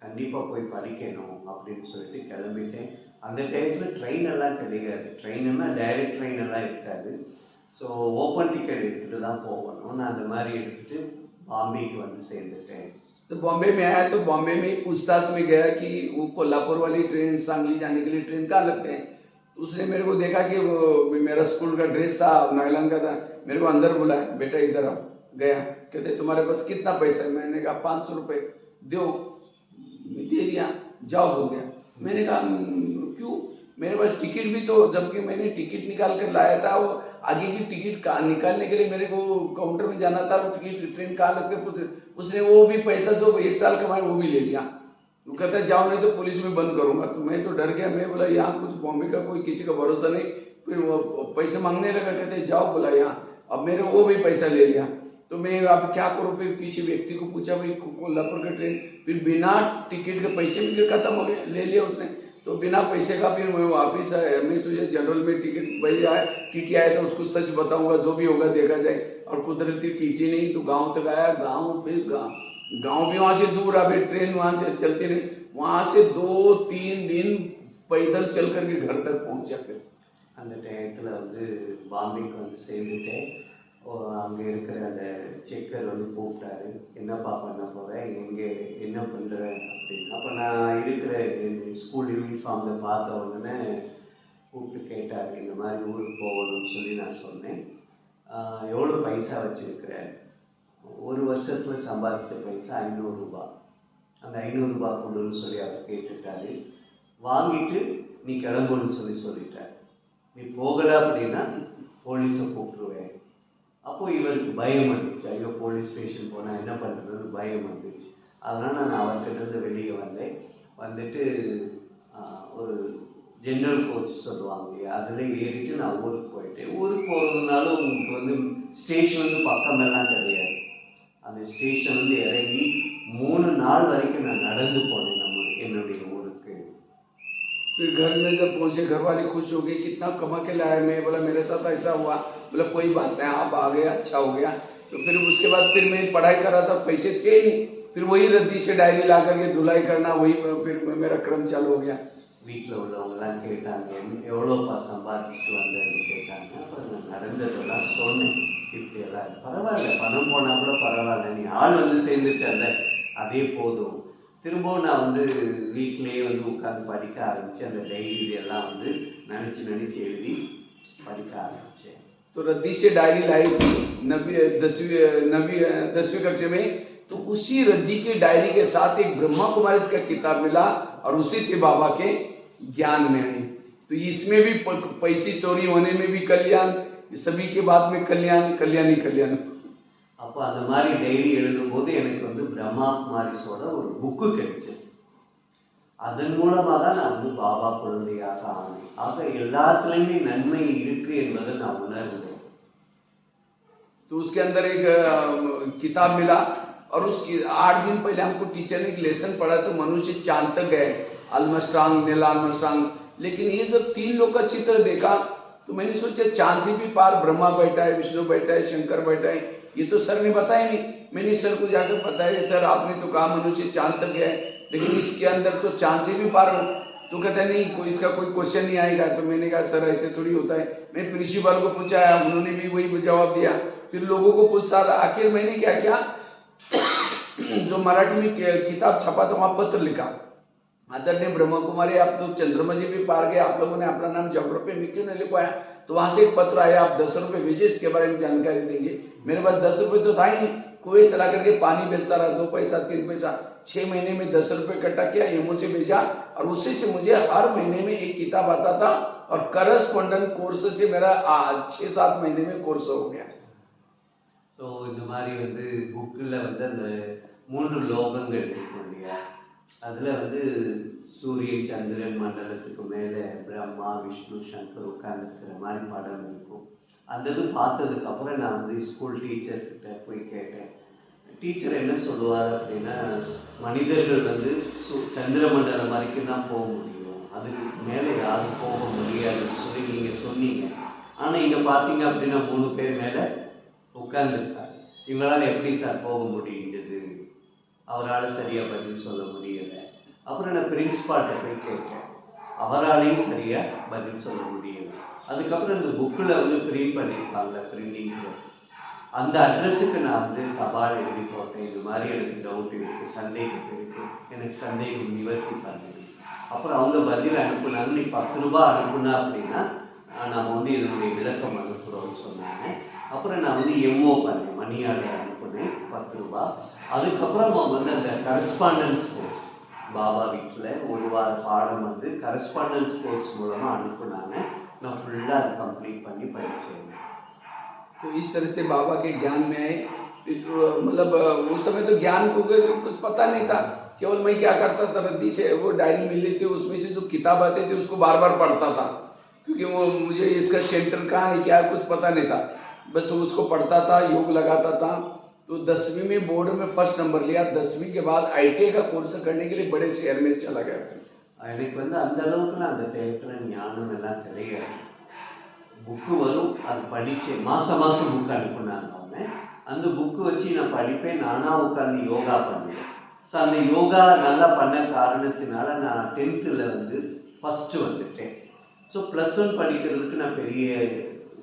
கண்டிப்பாக போய் படிக்கணும் அப்படின்னு சொல்லிட்டு கிளம்பிட்டேன். அந்த டயத்தில் ட்ரெயின் எல்லாம் கிடையாது, ட்ரெயின்னா டைரக்ட் ட்ரெயின் எல்லாம் இருக்காது. ஸோ ஓப்பன் டிக்கெட் எடுத்துகிட்டு தான் போகணும். நான் அந்த மாதிரி எடுத்துகிட்டு பாம்பேக்கு வந்து சேர்ந்துட்டேன்। तो बॉम्बे में आया तो बॉम्बे में पूछताछ में गया कि वो कोल्हापुर वाली ट्रेन सांगली जाने के लिए ट्रेन कहाँ लगते हैं। तो उसने मेरे को देखा कि वो मेरा स्कूल का ड्रेस था, नायलॉन का था, मेरे को अंदर बुलाया, बेटा इधर आओ। गया, कहते तुम्हारे पास कितना पैसा है। मैंने कहा 500 रुपये दो, दे दिया, जाओ बोल दिया। मैंने कहा क्यों, मेरे पास टिकट भी तो, जबकि मैंने टिकट निकाल कर लाया था, वो आगे की टिकट निकालने के लिए मेरे को काउंटर में जाना था, वो टिकट ट्रेन कहाँ लगते पूछे। उसने वो भी पैसा जो 1 साल कमाए वो भी ले लिया। वो कहता जाओ नहीं तो पुलिस में बंद करूँगा। तो मैं तो डर गया, मैं बोला यहाँ कुछ बॉम्बे का कोई किसी का भरोसा नहीं। फिर वो पैसे मांगने लगा, कहते जाओ बोला यहाँ। अब मेरे वो भी पैसा ले लिया। तो मैं अब क्या करूँ, फिर किसी व्यक्ति को पूछा भाई कोल्हापुर का ट्रेन, फिर बिना टिकट के पैसे भी खत्म हो गए, ले लिया उसने। तो बिना पैसे का फिर मैं वापस आया। मैं सोचा जनरल में टिकट भाई आया, टीटी आया तो उसको सच बताऊंगा, जो भी होगा देखा जाए। और कुदरती टीटी नहीं तो गांव तक आया। गांव भी वहाँ से दूर, अभी ट्रेन वहाँ से चलती नहीं, वहाँ से 2-3 दिन पैदल चल करके घर तक पहुँचा। फिर அந்த டயத்தில் வந்து பாம்பேக்கு வந்து சேர்ந்துட்டேன். அங்கே இருக்கிற அந்த செக்கர் வந்து கூப்பிட்டாரு, என்னப்பா பண்ண போகிறேன், எங்கே என்ன பண்ணுறேன் அப்படின்னு. அப்போ நான் இருக்கிற ஸ்கூல் யூனிஃபார்மில் பார்த்த உடனே கூப்பிட்டு கேட்டார், இந்த மாதிரி ஊருக்கு போகணும்னு சொல்லி நான் சொன்னேன். எவ்வளோ பைசா வச்சுருக்கிற, ஒரு வருஷத்தில் சம்பாதிச்ச பைசா 500 ரூபாய். அந்த 500 ரூபாய் கொடுன்னு சொல்லி அவர் கேட்டுட்டாரு. வாங்கிட்டு நீ கிளம்புன்னு சொல்லிட்டார். நீ போகலை அப்படின்னா போலீஸை கூப்பிட்டுருவேன். அப்போது இவருக்கு பயம் வந்துச்சு. ஐயோ போலீஸ் ஸ்டேஷன் போனால் என்ன பண்ணுறதுன்னு பயம் வந்துச்சு. அதனால் நான் அவர்கிட்ட வெளியே வந்தேன். வந்துட்டு ஒரு ஜென்ரல் கோச் சொல்லுவாங்க இல்லையா, அதில் ஏறிட்டு நான் ஊருக்கு போயிட்டேன். ஊருக்கு போகிறதுனால உங்களுக்கு வந்து ஸ்டேஷன் வந்து பக்கமெல்லாம் கிடையாது. அந்த ஸ்டேஷன் வந்து இறங்கி 3 நாள் வரைக்கும் நான் நடந்து போனேன் என்னுடைய ஊருக்கு. फिर घर में जब पहुंचे घर वाले खुश हो गए, कितना कमा के लाया। मैं बोला मेरे साथ ऐसा हुआ। बोला कोई बात नहीं, आप आ गए, अच्छा हो गया। तो फिर उसके बाद फिर मैं पढ़ाई कर रहा था, पैसे थे नहीं। फिर वही रद्दी से डायरी ला करके धुलाई करना, वही फिर मेरा क्रम चालू हो गया। வீட்டில் உள்ளவங்கலாம் கேட்டாங்க, எவ்வளோப்பா சம்பாதிச்சுட்டு வந்தேன்னு கேட்டாங்க. அப்புறம் நான் நடந்ததெல்லாம் சொன்னேன். இப்படியெல்லாம் பரவாயில்ல, பணம் போனால் கூட பரவாயில்ல, நீ ஆள் வந்து சேர்ந்துட்டல அதே போதும். திரும்பவும் நான் வந்து வீட்டிலேயே வந்து உட்காந்து படிக்க ஆரம்பித்தேன். அந்த டைரி எல்லாம் வந்து நினச்சி எழுதி படிக்க ஆரம்பித்தேன். तो रद्दी से डायरी लाई थी 10वीं कक्षा में। तो उसी रद्दी के डायरी के साथ एक ब्रह्मा कुमारी का किताब मिला और उसी से बाबा के ज्ञान में आई। तो इसमें भी पैसे चोरी होने में भी कल्याण, सभी के बाद में कल्याण, कल्याण ही कल्याण। அப்போ அந்த மாதிரி டைரி எழுதும்போது எனக்கு வந்து பிரம்மா குமாரிஸோட ஒரு புக்கு கிடைச்சது. அதன் மூலமாக தான் நான் வந்து பாபா குழந்தையாக ஆனேன். ஆக எல்லாத்துலேயுமே நன்மை இருக்கு என்பதை நான் உணர்ந்தேன். तो उसके अंदर एक किताब मिला और उसकी 8 दिन पहले हमको टीचर ने एक लेसन पढ़ा। तो मनुष्य चांद तक गए, आर्मस्ट्रांग, नील आर्मस्ट्रांग। लेकिन ये जब 3 लोग का चित्र देखा तो मैंने सोचा चांद से भी पार ब्रह्मा बैठा है, विष्णु बैठा है, शंकर बैठा है। ये तो सर ने बताया नहीं। मैंने सर को जाकर बताया, सर आपने तो कहा मनुष्य चांद तक गया है, लेकिन इसके अंदर तो चांद से भी पार हो। तो कहता है नहीं, कोई इसका कोई क्वेश्चन नहीं आएगा। तो मैंने कहा सर ऐसे थोड़ी होता है। मैं प्रिंसिपल को पूछा, उन्होंने भी वही जवाब दिया। फिर लोगों को पूछता था। आखिर मैंने क्या किया, जो मराठी में किताब छपा था वहाँ पत्र लिखा, आदरणीय ब्रह्मा कुमारी आप तो चंद्रमा जी भी पार गए, आप लोगों ने अपना नाम जगरों पे में क्यों नहीं लिख पाया। तो वहाँ से एक पत्र आया, आप 10 रुपये भेजे, इसके बारे में जानकारी देंगे। मेरे पास 10 रुपये तो था ही नहीं। कुएं से ला करके पानी बेचता रहा, 2 पैसा 3 पैसा। 6 महीने में 10 रुपये इकट्ठा किया, एमओ से भेजा और उसी से मुझे हर महीने में एक किताब आता था। और करस्पॉन्डेंट कोर्स से मेरा 6-7 महीने में कोर्स हो गया। ஸோ இந்த மாதிரி வந்து புக்கில் வந்து அந்த 3 லோகங்கள் இருக்கும் இல்லையா, அதில் வந்து சூரியன் சந்திரன் மண்டலத்துக்கு மேலே பிரம்மா விஷ்ணு சங்கர் உட்கார்ந்துருக்கிற மாதிரி படம் இருக்கும். அந்த இது பார்த்ததுக்கப்புறம் நான் வந்து ஸ்கூல் டீச்சர்கிட்ட போய் கேட்டேன். டீச்சர் என்ன சொல்லுவார் அப்படின்னா, மனிதர்கள் வந்து சந்திர மண்டலம் வரைக்கும் தான் போக முடியும், அதுக்கு மேலே யாரும் போக முடியாதுன்னு சொல்லி நீங்கள் சொன்னீங்க. ஆனால் இங்கே பார்த்தீங்க அப்படின்னா 3 பேர் மேலே உட்கார்ந்துருக்காங்க. இவங்களால் எப்படி சார் போக முடியுது? அவரால் சரியாக பதில் சொல்ல முடியலை. அப்புறம் நான் பிரின்ஸ்பால்கிட்ட போய் கேட்டேன், அவராலையும் சரியாக பதில் சொல்ல முடியலை. அதுக்கப்புறம் இந்த புக்கில் வந்து பிரிண்ட் பண்ணியிருப்பாங்க, பிரிண்டிங் ப்ரெஸ், அந்த அட்ரஸுக்கு நான் வந்து தபால் எழுதி போட்டேன். இது மாதிரி எனக்கு டவுட் இருக்குது, சந்தேகம் இருக்குது, எனக்கு சந்தேகம் நிவர்த்தி பண்ணுது. அப்புறம் அவங்க பதில் அனுப்புனாங்க, நீ 10 ரூபா அனுப்புனா அப்படின்னா நம்ம வந்து இதனுடைய விளக்கம் அனுப்புகிறோம்னு சொன்னாங்க. அப்புறம் நான் வந்து எம்ஓ பண்ணேன், மணி ஆர்டர் அனுப்புனேன் 10 ரூபா. அதுக்கப்புறம் அவங்க வந்து அந்த கரஸ்பாண்டன்ஸ் கோர்ஸ் பாபா வீட்டில் 1 வார பாடம் வந்து கரஸ்பாண்டன்ஸ் கோர்ஸ் மூலமாக அனுப்புனாங்க. நான் ஃபுல்லாக அதை கம்ப்ளீட் பண்ணி படித்தேன். तो इस तरह से बाबा के ज्ञान में आए। मतलब उस समय तो ज्ञान को कुछ पता नहीं था। केवल मैं क्या करता था, रद्दी से वो डायरी मिल लेती, उसमें से जो किताब आते थे उसको बार बार पढ़ता था, क्योंकि वो मुझे इसका सेंटर कहाँ है क्या कुछ पता नहीं था। बस उसको पढ़ता था, योग लगाता था। तो 10वीं में बोर्ड में फर्स्ट नंबर लिया। 10वीं के बाद ITI का कोर्स करने के लिए बड़े शहर में चला गया। எனக்கு வந்து அந்த அளவுக்குலாம் அந்த டயத்தில் ஞானம் எல்லாம் கிடையாது. புக்கு வரும், அது படித்தேன். மாதம் புக்கு அனுப்புனாங்க அவங்க. அந்த புக்கு வச்சு நான் படிப்பேன், நானாக உட்காந்து யோகா பண்ணுவேன். ஸோ அந்த யோகா நல்லா பண்ண காரணத்தினால நான் 10th வந்து ஃபஸ்ட்டு வந்துட்டேன். ஸோ +1 படிக்கிறதுக்கு நான் பெரிய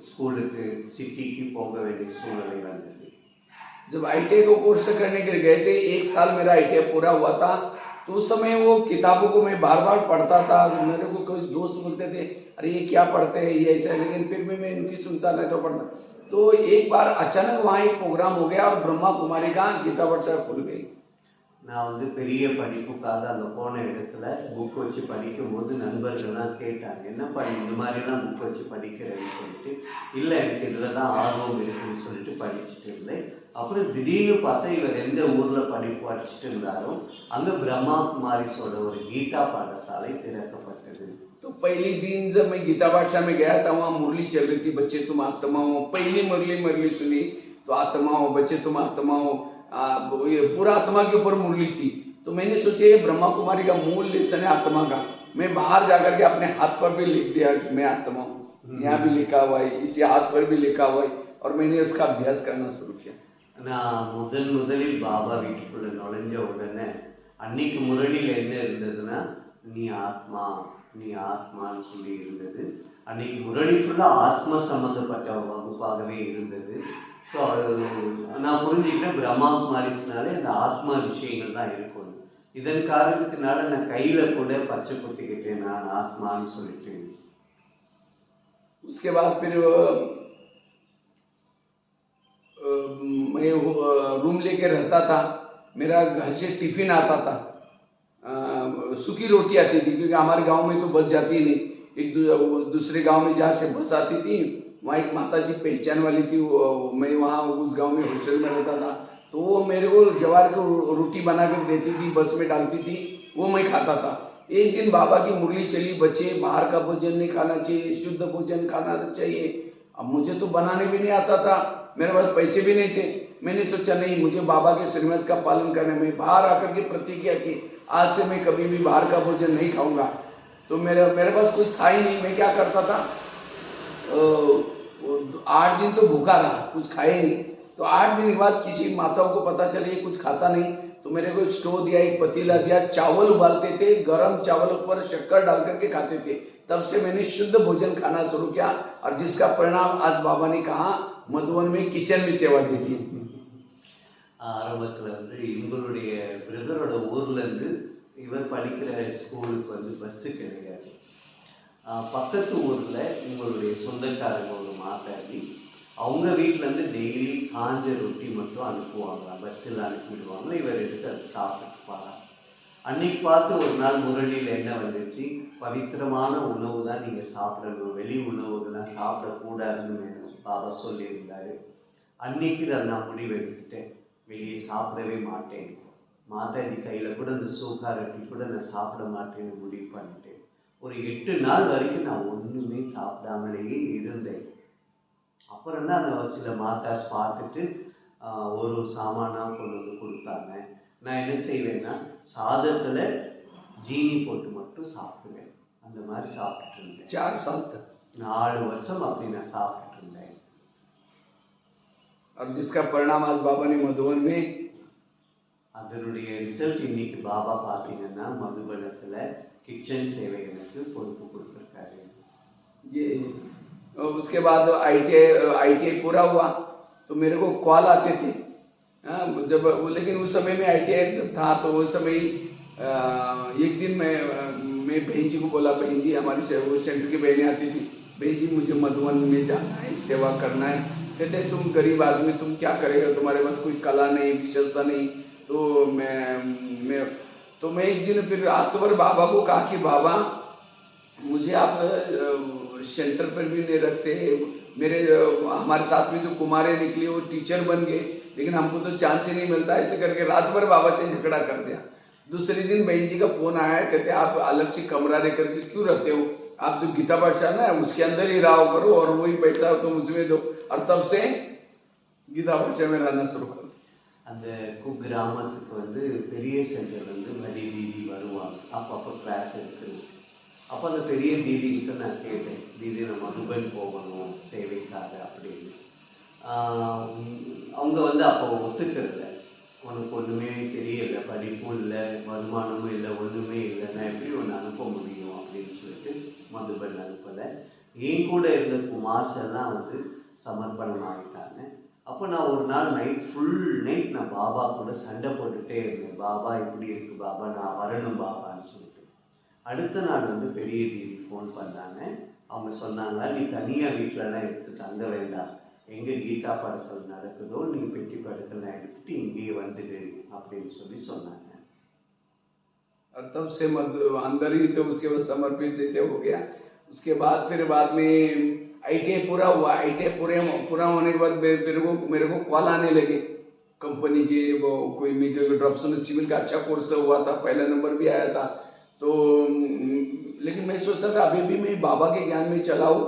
स्कूल सिटी की போக வேண்டிய சூழ்நிலை வந்தது. जब ITI को कोर्स करने के लिए गए थे, 1 साल मेरा ITI पूरा हुआ था, तो उस समय वो किताबों को मैं बार बार पढ़ता था। मेरे को कोई दोस्त बोलते थे अरे ये क्या पढ़ते हैं, ये ऐसा है, लेकिन फिर भी मैं उनकी सुनता नहीं था, पढ़ता। तो एक बार अचानक वहाँ एक प्रोग्राम हो गया और ब्रह्मा कुमारी का गीता पाठशाला खुल गई। நான் வந்து பெரிய படிப்புக்காக அங்கே போன இடத்துல புக் வச்சு படிக்கும்போது நண்பர்கள்லாம் கேட்டாங்க, என்னப்பா நீ இந்த மாதிரிலாம் புக் வச்சு படிக்கிறேன்னு சொல்லிட்டு. இல்லை, எனக்கு இதில் தான் ஆர்வம் இருக்குன்னு சொல்லிட்டு படிச்சுட்டு இருந்தேன். அப்புறம் திடீர்னு பார்த்தா இவர் எந்த ஊரில் படிச்சுட்டு இருந்தாரோ அங்கே பிரம்மா குமாரிஸோட ஒரு கீதா பாடசாலை திறக்கப்பட்டது. तो पहली दिन जब मैं गीता पाठशाला में गया था, वहाँ मुरली चल रही थी, बच्चे तुम आत्मा हो। पहली मुरली सुनी तो आत्मा हो, बच्चे तुम आत्मा हो, ये पूरा आत्मा के ऊपर मुरली थी। तो मैंने सोचा ये ब्रह्मा कुमारी का मूल लेसन है आत्मा का। मैं बाहर जाकर के अपने हाथ पर भी लिख दिया कि मैं आत्मा हूँ। यहाँ भी लिखा हुआ है, इसी हाथ पर भी लिखा हुआ है, और मैंने उसका अभ्यास करना शुरू किया। நான் முதலில் பாபா வீட்டுக்குள்ளே நுழைஞ்ச உடனே அன்னைக்கு முரளியில் என்ன இருந்ததுன்னா, நீ ஆத்மா நீ ஆத்மான்னு சொல்லி இருந்தது. அன்னைக்கு முரளி ஃபுல்லாக ஆத்மா சம்மந்தப்பட்ட வகுப்பாகவே இருந்தது. ஸோ நான் புரிஞ்சுக்கிட்டேன், பிரம்மா குமாரிஸ்னாலே அந்த ஆத்மா விஷயங்கள் தான் இருக்கும். இதன் காரணத்தினால நான் கையில் கூட பச்சை குத்திக்கிட்டேன், நான் ஆத்மான்னு சொல்லிட்டு. उसके बाद फिर मैं रूम लेके रहता था। मेरा घर से टिफिन आता था, सूखी रोटी आती थी, क्योंकि हमारे गांव में तो बस जाती नहीं। एक दूसरे गांव में जहाँ से बस आती थी, वहाँ एक माता जी पहचान वाली थी। मैं वहाँ उस गांव में हॉस्टल में रहता था, तो वो मेरे को जवार की रोटी बना कर देती थी, बस में डालती थी, वो मैं खाता था। एक दिन बाबा की मुरली चली, बच्चे बाहर का भोजन नहीं खाना चाहिए, शुद्ध भोजन खाना चाहिए। अब मुझे तो बनाने भी नहीं आता था, मेरे पास पैसे भी नहीं थे। मैंने सोचा नहीं, मुझे बाबा के श्रीमत का पालन करना। मैं बाहर आकर के प्रतिज्ञा की, आज से मैं कभी भी बाहर का भोजन नहीं खाऊंगा। तो मेरे पास कुछ था ही नहीं। मैं क्या करता था, 8 दिन तो भूखा रहा, कुछ खाए नहीं। तो 8 दिन के बाद किसी माताओं को पता चले ये कुछ खाता नहीं, तो मेरे को एक स्टोव दिया, एक पतीला दिया, चावल उबालते थे, गरम चावल पर शक्कर डाल करके खाते थे। तब से मैंने शुद्ध भोजन खाना शुरू किया, और जिसका परिणाम आज बाबा ने कहा मधुबन में किचन में सेवा दी थी। ஆரம்பத்தில் வந்து எங்களுடைய பிரதரோட ஊர்லேருந்து இவர் படிக்கிற ஸ்கூலுக்கு வந்து பஸ்ஸு கிடையாது. பக்கத்து ஊரில் எங்களுடைய சொந்தக்காரங்க ஒரு மாதாஜி, அவங்க வீட்டிலேருந்து டெய்லி காஞ்ச ரொட்டி மட்டும் அனுப்புவாங்க, பஸ்ஸில் அனுப்பிவிடுவாங்க. இவர் எடுத்து அதை சாப்பிட்டுப்பாங்க. அன்னைக்கு பார்த்து ஒரு நாள் முரளியில் என்ன வந்துச்சு, பவித்திரமான உணவு தான் நீங்கள் சாப்பிடணும், வெளி உணவுகள்லாம் சாப்பிடக்கூடாதுன்னு பாபா சொல்லியிருந்தார். அன்னைக்கு தான் நான் முடிவு எடுத்துட்டேன், வெளியே சாப்பிடவே மாட்டேன். மாதாஜி கையில் கூட அந்த சூக்கா ரொட்டி கூட நான் சாப்பிட மாட்டேன்னு முடிவு பண்ணிட்டேன். ஒரு 8 நாள் வரைக்கும் நான் ஒன்றுமே சாப்பிடாமலேயே இருந்தேன். அப்புறம் தான் அந்த சில மாதாஸ் பார்த்துட்டு ஒரு சாமானாக கொண்டு வந்து கொடுத்தாங்க. நான் என்ன செய்வேன்னா, சாதத்தில் ஜீனி போட்டு மட்டும் சாப்பிடுவேன். அந்த மாதிரி சாப்பிட்டுட்டு இருந்தேன் 4 साल तक, 4 வருஷம் அப்படி நான் சாப்பிட்டுட்டு இருந்தேன். और जिसका परिणाम आज बाबा ने मधुबन में, அதனுடைய ரிசல்ட் இன்னைக்கு பாபா பார்த்தீங்கன்னா மதுபனத்தில் கிச்சன் சேவை எனக்கு பொறுப்பு கொடுத்துருக்காரு. ये उसके बाद ITI पूरा हुआ तो मेरे को कॉल आते थे। जब लेकिन उस समय में ITI था, तो उस समय एक दिन मैं बहन जी को बोला, बहन जी हमारी सेंटर की बहनें आती थी, बहन जी मुझे मधुबन में जाना है, सेवा करना है। कहते तुम गरीब आदमी, तुम क्या करेगा, तुम्हारे पास कोई कला नहीं, विशेषता नहीं। तो मैं एक दिन फिर रात भर बाबा को कहा कि बाबा मुझे आप सेंटर पर भी नहीं रखते। मेरे हमारे साथ में जो कुमारें निकली वो टीचर बन गए, लेकिन हमको तो चांस ही नहीं मिलता। ऐसे करके रात भर बाबा से झगड़ा कर दिया। दूसरे दिन बहन जी का फोन आया, कहते आप अलग से कमरा लेकर के क्यों रहते हो, आप जो गीता पाठशाला है उसके अंदर ही रहो करो, और वही पैसा तुम उसमें दो। और तब से गीता पाठशाला में रहना शुरू कर। அந்த குக்கிராமத்துக்கு வந்து பெரிய சென்டர் வந்து வழி தீதி வருவாங்க, அப்பப்போ கிளாஸ் இருக்குது. அப்போ அந்த பெரிய தீதிக்கிட்ட நான் கேட்டேன், தீதி நான் மதுபன் போகணும் சேவைக்காக அப்படின்னு. அவங்க வந்து அப்போ ஒத்துக்கிறத, உனக்கு ஒன்றுமே தெரியலை, படிப்பும் இல்லை, வருமானமும் இல்லை, ஒன்றுமே இல்லை, நான் எப்படி ஒன்று அனுப்ப முடியும் அப்படின்னு சொல்லிட்டு மதுபன் அனுப்பலை. என் கூட இருந்த குமார்ஸ் எல்லாம் வந்து சமர்ப்பணம் ஆகிட்டாங்க. அப்போ நான் ஒரு நாள் ஃபுல் நைட் நான் பாபா கூட சண்டை போட்டுகிட்டே இருந்தேன். பாபா இப்படி இருக்குது பாபா, நான் வரணும் பாபான்னு சொல்லிட்டு. அடுத்த நாள் வந்து பெரிய தீதி ஃபோன் பண்ணாங்க. அவங்க சொன்னாங்க, நீ தனியாக வீட்டிலலாம் எடுத்து தங்க வேண்டாம், எங்கே கீதா பாடசாலை நடக்குதோ நீ பெட்டி படுக்கலாம் எடுத்துட்டு இங்கேயே வந்துடு அப்படின்னு சொல்லி சொன்னாங்க. और तब से अंदर ही तो उसके बाद समर्पित जैसे हो गया। उसके बाद फिर बाद में ITI पूरा हुआ। ITI पूरा होने के बाद मेरे को कॉल आने लगे कंपनी के, वो कोई ड्रॉप्स में सिविल का अच्छा कोर्स हुआ था, पहला नंबर भी आया था। तो लेकिन मैं सोचता था अभी भी मैं बाबा के ज्ञान में चला हूँ,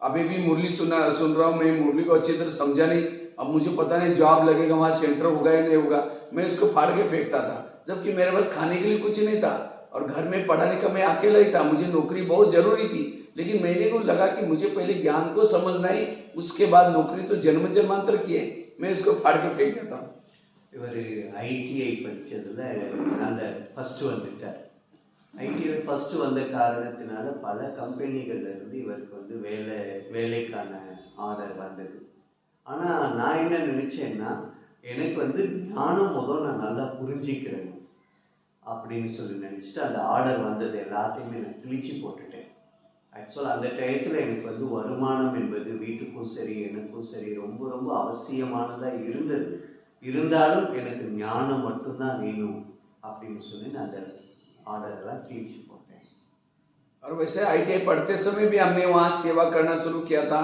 अभी भी मुरली सुन रहा हूँ, मैं मुरली को अच्छी तरह समझा नहीं। अब मुझे पता नहीं जॉब लगेगा वहाँ, सेंटर होगा या नहीं होगा, मैं उसको फाड़ के फेंकता था, जबकि मेरे पास खाने के लिए कुछ नहीं था और घर में पढ़ाने का मैं अकेला ही था। मुझे नौकरी बहुत जरूरी थी, लेकिन मैंने को लगा कि मुझे पहले ज्ञान को समझना ही, उसके बाद नौकरी तो जन्म जन्मांतर की है, मैं इसको फाड़ के फेंक देता हूँ। இவர் ஐடிஐ படித்ததில் அந்த ஃபஸ்ட்டு வந்துட்டார். ஐடிஐ ஃபஸ்ட்டு வந்த காரணத்தினால பல கம்பெனிகள்லேருந்து இவருக்கு வந்து வேலைக்கான ஆர்டர் வந்தது. ஆனால் நான் என்ன நினச்சேன்னா, எனக்கு வந்து ஞானம் முதல் நான் நல்லா புரிஞ்சிக்கிறேன் அப்படின்னு சொல்லி நினச்சிட்டு அந்த ஆர்டர் வந்தது எல்லாத்தையுமே நான் கிழிச்சு போட்டுட்டேன். ஆக்சுவலாக அந்த டயத்தில் எனக்கு வந்து வருமானம் என்பது வீட்டுக்கும் சரி எனக்கும் சரி ரொம்ப ரொம்ப அவசியமானதாக இருந்தது. இருந்தாலும் எனக்கு ஞானம் மட்டும்தான் வேணும் அப்படின்னு சொல்லி நான் அந்த ஆர்டரெல்லாம் கிழிச்சு போட்டேன். और वैसे ITI पढ़ते समय भी हमने वहाँ सेवा करना शुरू किया था,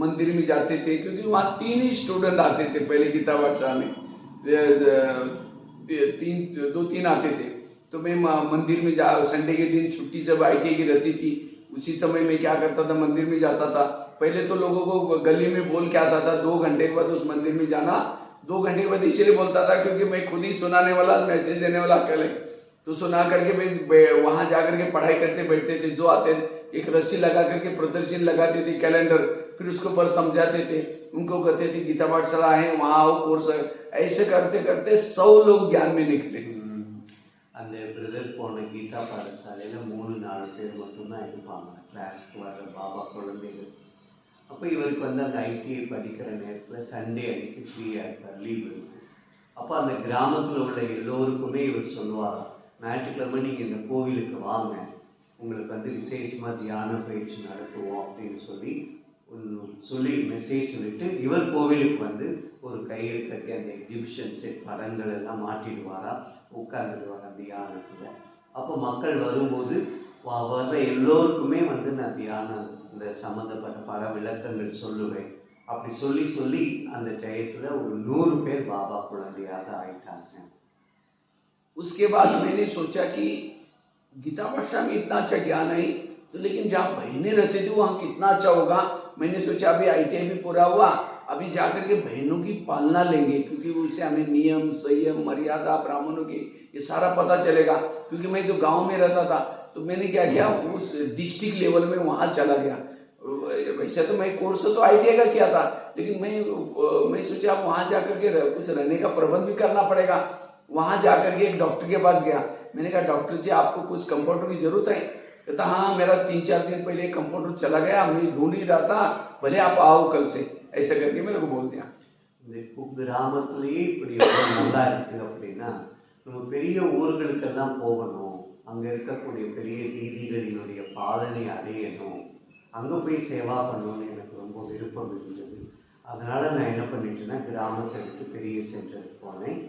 मंदिर में जाते थे, क्योंकि वहाँ 3 ही स्टूडेंट आते थे पहले गीता पाठशाला में, 2-3 आते थे। तो मैं मंदिर में संडे के दिन छुट्टी जब ITI की रहती थी, उसी समय मैं क्या करता था, मंदिर में जाता था। पहले तो लोगों को गली में बोल के आता था, 2 घंटे के बाद उस मंदिर में जाना। 2 घंटे के बाद इसीलिए बोलता था क्योंकि मैं खुद ही सुनाने वाला, मैसेज देने वाला अकेले, तो सुना करके मैं वहाँ जा करके पढ़ाई करते बैठते थे। जो आते एक रस्सी लगा करके प्रदर्शन लगाते थे, कैलेंडर, फिर उसके ऊपर समझाते थे, उनको कहते थे गीता पाठशाला है वहाँ आओ कोर्स है। ऐसे करते करते 100 लोग ज्ञान में निकले। அந்த பிரதர் போன கீதா பாடசாலையில் 3-4 பேர் மட்டும்தான் இருப்பாங்க கிளாஸ்க்கு வர்ற பாபா குழந்தைகள். அப்போ இவருக்கு வந்து அந்த ஐடிஐ படிக்கிற நேரத்தில் சண்டே அன்னைக்கு ஃப்ரீயாக இருப்பார், லீவ் இருக்கும். அப்போ அந்த கிராமத்தில் உள்ள எல்லோருக்குமே இவர் சொல்லுவார், ஞாயிற்றுக்கிழமை நீங்கள் இந்த கோவிலுக்கு வாங்க, உங்களுக்கு வந்து விசேஷமாக தியான பயிற்சி நடத்துவோம் அப்படின்னு சொல்லி மெசேஜ் சொல்லிவிட்டு இவர் கோவிலுக்கு வந்து ஒரு கயிறு கட்டி அந்த எக்ஸிபிஷன் செட் படங்கள் எல்லாம் மாட்டிடுவாரா, உட்காந்துடுவாங்க தியானத்தில். அப்போ மக்கள் வரும்போது வர்ற எல்லோருக்குமே வந்து நான் தியானம் இந்த சம்மந்தப்பட்ட பல விளக்கங்கள் சொல்லுவேன். அப்படி சொல்லி அந்த டயத்தில் ஒரு 100 பேர் பாபா குழந்தையாக ஆயிட்டாங்க. उसके बाद मैंने सोचा कि गीता पाठशाला में इतना अच्छा ज्ञान है, तो लेकिन जहाँ बहनें रहती थी वहाँ कितना अच्छा होगा। मैंने सोचा अभी ITI भी पूरा हुआ, अभी जाकर के बहनों की पालना लेंगे, क्योंकि उससे हमें नियम संयम मर्यादा ब्राह्मणों की ये सारा पता चलेगा। क्योंकि मैं जो गांव में रहता था, तो मैंने क्या किया, उस डिस्ट्रिक्ट लेवल में वहाँ चला गया। वैसे तो मैं कोर्स तो ITI का किया था, लेकिन मैं सोचा वहाँ जाकर के कुछ रहने का प्रबंध भी करना पड़ेगा। वहाँ जाकर के एक डॉक्टर के पास गया। मैंने कहा डॉक्टर जी आपको कुछ कंपाउंडर की जरूरत है? कहता हाँ, मेरा 3-4 दिन पहले कंपाउंडर चला गया, मैं ढूंढ ही रहा था, भले आप आओ कल से, ऐसा करके मेरे को बोल दिया। இந்த கிராமத்துலேயே இப்படி நல்லா இருக்குது அப்படின்னா நம்ம பெரிய ஊர்களுக்கெல்லாம் போகணும், அங்கே இருக்கக்கூடிய பெரிய நீதிகளினுடைய பாலனை அடையணும், அங்கே போய் சேவா பண்ணணும்னு எனக்கு ரொம்ப விருப்பம் இருந்தது. அதனால் நான் என்ன பண்ணிட்டேன்னா கிராமத்தை விட்டு பெரிய சென்டருக்கு போனேன்.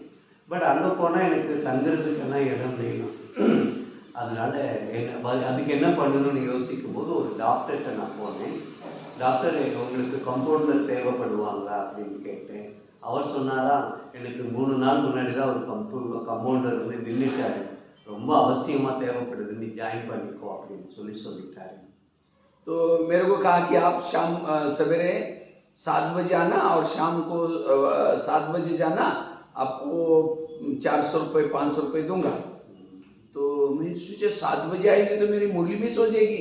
பட் அங்கே போனால் எனக்கு தங்குறதுக்கெல்லாம் இடம் வேணும். அதனால் அதுக்கு என்ன பண்ணணும்னு யோசிக்கும் போது ஒரு டாக்டர்கிட்ட நான் போனேன். டாக்டர் உங்களுக்கு கம்பவுண்டர் தேவைப்படுவாங்களா அப்படின்னு கேட்டேன். அவர் சொன்னாரா, எனக்கு 3 நாள் முன்னாடி தான் ஒரு கம்பவுண்டர் வந்து நின்றுட்டாரு, ரொம்ப அவசியமாக தேவைப்படுது, நீ ஜாயின் பண்ணிக்கோ அப்படின்னு சொல்லிட்டாரு. तो मेरे को कहा कि आप शाम सवेरे 7 बजे आना और शाम को 7 बजे जाना, आपको 400 रुपये 500 रुपये दूंगा। तो मैंने सोचा 7 बजे आएगी तो मेरी मुरली मिस हो जाएगी।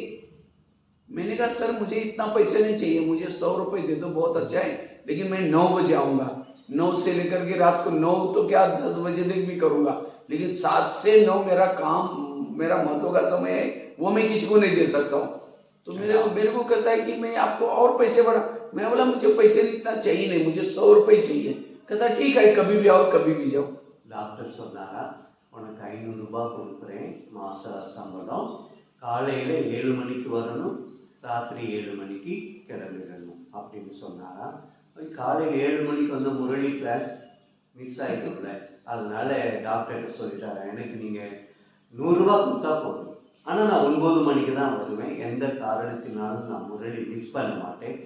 मैंने कहा सर मुझे इतना पैसे नहीं चाहिए, मुझे 100 रुपये दे दो, बहुत अच्छा है, लेकिन मैं 9 बजे आऊँगा। 9 से लेकर के रात को 9 तो क्या 10 बजे तक भी करूँगा, लेकिन 7 से 9 मेरा काम, मेरा महत्व का समय है, वो मैं किसी को नहीं दे सकता हूँ। तो मेरे को कहता है कि मैं आपको और पैसे बढ़ा। मैं बोला मुझे पैसे इतना चाहिए नहीं, मुझे 100 रुपये चाहिए। कहता ठीक है, कभी भी आओ कभी भी जाओ। டாக்டர் சொன்னாரா, உனக்கு 500 ரூபாய் கொடுக்குறேன் மாத சம்பளம், காலையில் 7 மணிக்கு வரணும், ராத்திரி 7 மணிக்கு கிளம்பிடணும் அப்படின்னு சொன்னாரா. காலையில் 7 மணிக்கு வந்து முரளி கிளாஸ் மிஸ் ஆகிடும்ல, அதனால டாக்டர்கிட்ட சொல்லிட்டாரு, எனக்கு நீங்கள் 100 ரூபா கொடுத்தா போதும், ஆனால் நான் 9 மணிக்கு தான் வருவேன், எந்த காரணத்தினாலும் நான் முரளி மிஸ் பண்ண மாட்டேன்,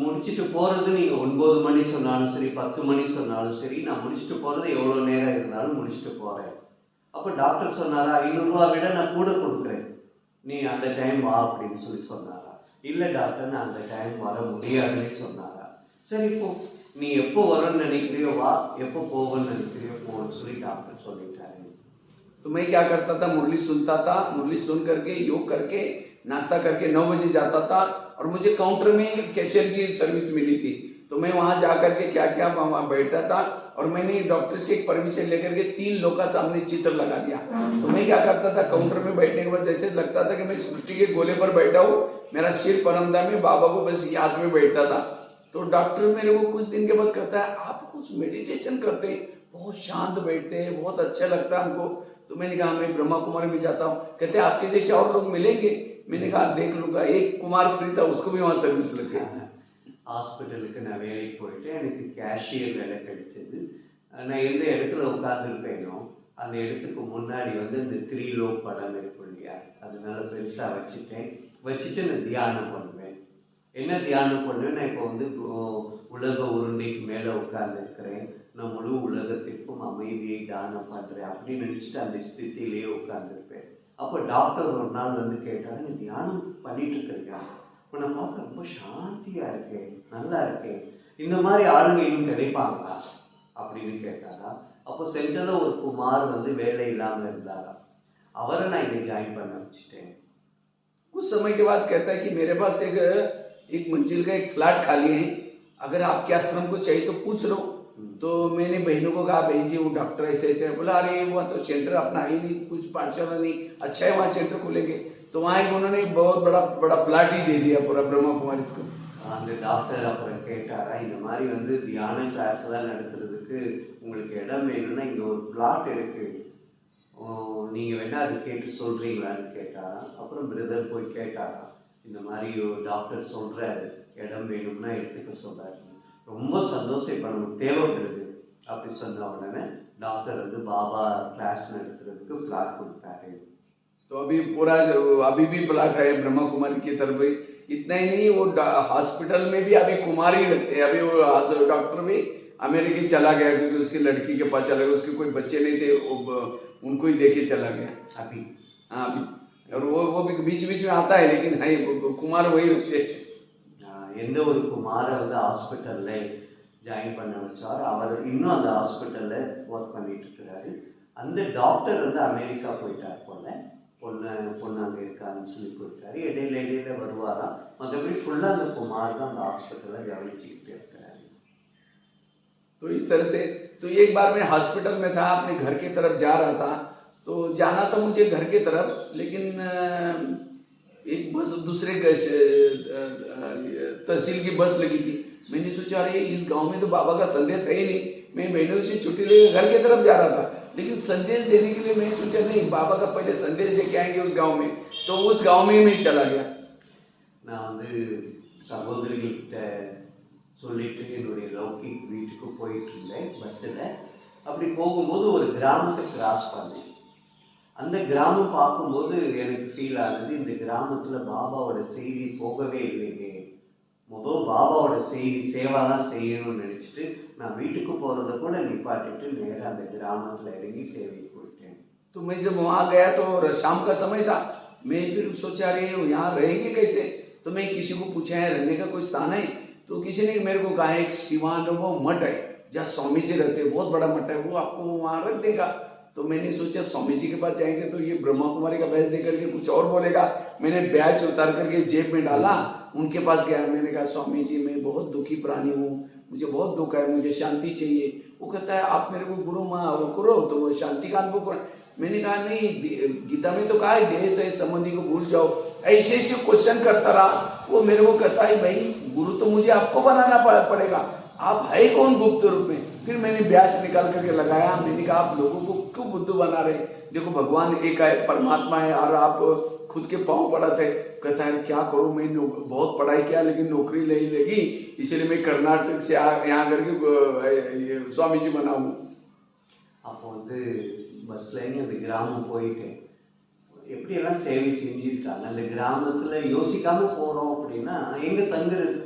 முடிச்சுட்டு போகிறது நீங்கள் 9 மணி சொன்னாலும் சரி 10 மணி சொன்னாலும் சரி, நான் முடிச்சுட்டு போகிறது எவ்வளோ நேரம் இருந்தாலும் முடிச்சுட்டு போகிறேன். அப்போ டாக்டர் சொன்னாரா, 500 ரூபா விட நான் கூட கொடுக்குறேன், நீ அந்த டைம் வா அப்படின்னு சொன்னாரா. இல்லை டாக்டர், நான் அந்த டைம் வர முடியாதுன்னு சொன்னாரா. சரி இப்போ நீ எப்போ வரணும்னு நினைக்கிறியோ வா, எப்போ போகணும்னு நினைக்கிறியோ போன்னு சொல்லி டாக்டர் சொல்லிட்டாரு. तो मैं क्या करता था, मुरली सुनता था, मुरली सुन करके योग करके नाश्ता करके 9 बजे जाता था, और मुझे काउंटर में कैशियर की सर्विस मिली थी, तो मैं वहाँ जा करके क्या क्या वहाँ बैठता था, और मैंने डॉक्टर से एक परमिशन लेकर के 3 लोग का सामने चित्र लगा दिया। तो मैं क्या करता था, काउंटर में बैठने के बाद जैसे लगता था कि मैं सृष्टि के गोले पर बैठा हूँ, मेरा सिर परमदा में बाबा को बस याद में बैठता था। तो डॉक्टर मेरे को कुछ दिन के बाद कहता है, आप कुछ मेडिटेशन करते हैं, बहुत शांत बैठते हैं, बहुत अच्छा लगता है हमको। तो मैंने कहा मैं ब्रह्मा कुमारी में जाता हूँ। कहते हैं आपके जैसे और लोग मिलेंगे? मैंने कहा देख लूँगा। एक कुमार फ्री था, उसको भी वहाँ सर्विस लग गई। ஹாஸ்பிட்டலுக்கு நான் வேலைக்கு போயிட்டு எனக்கு கேஷியர் வேலை கிடைச்சது. நான் எந்த இடத்துல உட்காந்துருப்பேனோ அந்த இடத்துக்கு முன்னாடி வந்து இந்த 3 லோக் படம் இருக்கும் இல்லையா, அதனால பெருசாக வச்சுட்டு நான் தியானம் பண்ணுவேன். என்ன தியானம் பண்ணுவேன், நான் இப்போ வந்து உலக உருண்டைக்கு மேலே உட்கார்ந்துருக்கிறேன், நான் முழு உலகத்திற்கும் அமைதியை தானம் பண்ணுறேன் அப்படின்னு நினச்சிட்டு அந்த ஸ்தித்திலேயே உட்கார்ந்துருப்பேன். அப்போ டாக்டர் ஒரு நாள் வந்து கேட்டார், நீ தியானம் பண்ணிட்டு இருக்கிறீங்க, உன்னை பார்க்க ரொம்ப சாந்தியாக இருக்கேன், நல்லா இருக்கேன், இந்த மாதிரி ஆளுங்க இன்னும் கிடைப்பாங்களா அப்படின்னு கேட்டாரா. அப்போ சென்ட்ரலில் ஒரு குமார் வந்து வேலை இல்லாமல் இருந்தாரா, அவரை நான் இங்கே ஜாயின் பண்ண வச்சுட்டேன். कुछ समय के बाद कहता है कि मेरे पास एक मंजिल का एक फ्लैट खाली है, अगर आपके आश्रम को चाहिए तो पूछ लो। तो मैंने बहनों को कहा, बहन जी वो डॉक्टर ऐसे ऐसे, बोला अरे वो तो सेंटर अपना ही नहीं, कुछ पाठशाला नहीं, अच्छा है वहाँ सेंटर खोलेंगे। तो वहाँ एक उन्होंने एक बहुत बड़ा प्लाट ही दे दिया पूरा ब्रह्मा कुमारी को। அந்த டாக்டர் அப்புறம் கேட்டாரா, இந்த மாதிரி வந்து தியான கிளாஸ் எல்லாம் நடத்துறதுக்கு உங்களுக்கு இடம் வேணும்னா இங்கே ஒரு பிளாட் இருக்கு, நீங்கள் வேணா அது கேட்டு சொல்கிறீங்களான்னு கேட்டாரா. அப்புறம் பிரதர் போய் கேட்டாரா, இந்த மாதிரி ஒரு டாக்டர் சொல்கிறாரு இடம் வேணும்னா எடுத்துக்க சொல்கிறாரு, ரொம்ப சந்தோஷம், இப்போ நமக்கு தேவைப்படுது அப்படி சொன்ன உடனே டாக்டர் வந்து பாபா கிளாஸ் நடத்துறதுக்கு பிளாட் கொடுத்தாரு. तो अभी भी प्लाट है ब्रह्मा कुमारी की तरफ। इतना ही नहीं, वो हॉस्पिटल में भी अभी कुमार ही रहते हैं। अभी वो डॉक्टर भी अमेरिका चला गया क्योंकि उसकी लड़की के पास चला गया, उसके कोई बच्चे नहीं थे, उनको ही देके चला गया अभी। हाँ अभी, और वो भी बीच बीच में आता है, लेकिन है कुमार वही रहते हैं। எந்த ஒரு குமாரை வந்து ஹாஸ்பிட்டலில் ஜாயின் பண்ண வச்சார், அவர் இன்னும் அந்த ஹாஸ்பிட்டலில் ஒர்க் பண்ணிட்டு இருக்கிறாரு. அந்த டாக்டர் வந்து அமெரிக்கா போயிட்டார் போல, பொண்ணு அங்கே இருக்காருன்னு சொல்லி போயிட்டாரு, இடையில வருவாராம், மற்றபடி ஃபுல்லாக அந்த குமார் தான் அந்த ஹாஸ்பிட்டலில் கவனிச்சுக்கிட்டு இருக்கிறாரு. तो इस तरह से, तो एक बार मैं हॉस्पिटल में था, अपने घर की तरफ जा रहा था, तो जाना था मुझे घर की तरफ, लेकिन एक बस दूसरे तहसील की बस लगी थी। मैंने सोचा अरे इस गांव में तो बाबा का संदेश है ही नहीं, मैं बहनों से छुट्टी लेकर घर की तरफ जा रहा था, लेकिन संदेश देने के लिए मैं सोचा नहीं, बाबा का पहले संदेश दे के आएंगे उस गांव में, तो उस गांव में ही मैं चला गया। நான் வந்து சகோதரிகிட்ட சொல்லிட்டு என்னுடைய லௌகிக் வீட்டுக்கு போயிட்டு இருந்தேன் பஸ்ஸில். அப்படி போகும்போது ஒரு கிராமத்தை கிராஸ் பண்ணேன். அந்த கிராமம் பார்க்கும்போது எனக்கு ஃபீல் ஆகுது, இந்த கிராமத்தில் பாபாவோட செய்தி போகவே இல்லைங்க, முதல் பாபாவோட செய்தி சேவா தான் செய்யணும்னு நினச்சிட்டு நான் வீட்டுக்கு போகிறத கூட நிப்பாட்டிட்டு நேராக அந்த கிராமத்தில் இறங்கி சேவைக்கு போயிட்டேன். तो मैं जब वहाँ गया तो शाम का समय था, मैं फिर सोचा अरे यहाँ रहेंगे कैसे, तो मैं किसी को पूछा है रहने का कोई स्थान है, तो किसी ने मेरे को कहा एक शिवानुभव मठ है जहाँ स्वामी जी रहते हैं, बहुत बड़ा मठ है, वो आपको वहाँ रख देगा। तो मैंने सोचा स्वामी जी के पास जाएंगे तो ये ब्रह्मा कुमारी का बैच दे करके कुछ और बोलेगा। मैंने बैच उतार करके जेब में डाला, उनके पास गया, मैंने कहा स्वामी जी मैं बहुत दुखी प्राणी हूँ, मुझे बहुत दुख है, मुझे शांति चाहिए। वो कहता है आप मेरे को गुरु माँ वो करो तो वो शांति का अनुभव करो। मैंने कहा नहीं, गीता में तो कहा है देह से संबंधी को भूल जाओ, ऐसे ऐसे क्वेश्चन करता रहा। वो मेरे को कहता है भाई गुरु तो मुझे आपको बनाना पड़ेगा, आप है कौन गुप्त रूप में। फिर मैंने ब्याज निकाल करके लगाया, मैंने कहा आप लोगों को क्यों बुद्धू बना रहे, देखो भगवान एक है, परमात्मा है, और आप खुद के पाँव पड़ा था। कहता है क्या करूँ, मैं बहुत पढ़ाई किया लेकिन नौकरी नहीं लगी, इसलिए मैं कर्नाटक से यहाँ करके स्वामी जी बना हूँ। அப்போ வந்து பஸ்லேருந்து அந்த கிராமம் போயிட்டேன். எப்படியெல்லாம் சேவை செஞ்சுருக்காங்க அந்த கிராமத்தில் யோசிக்காமல் போகிறோம் அப்படின்னா எங்கே தங்குறது.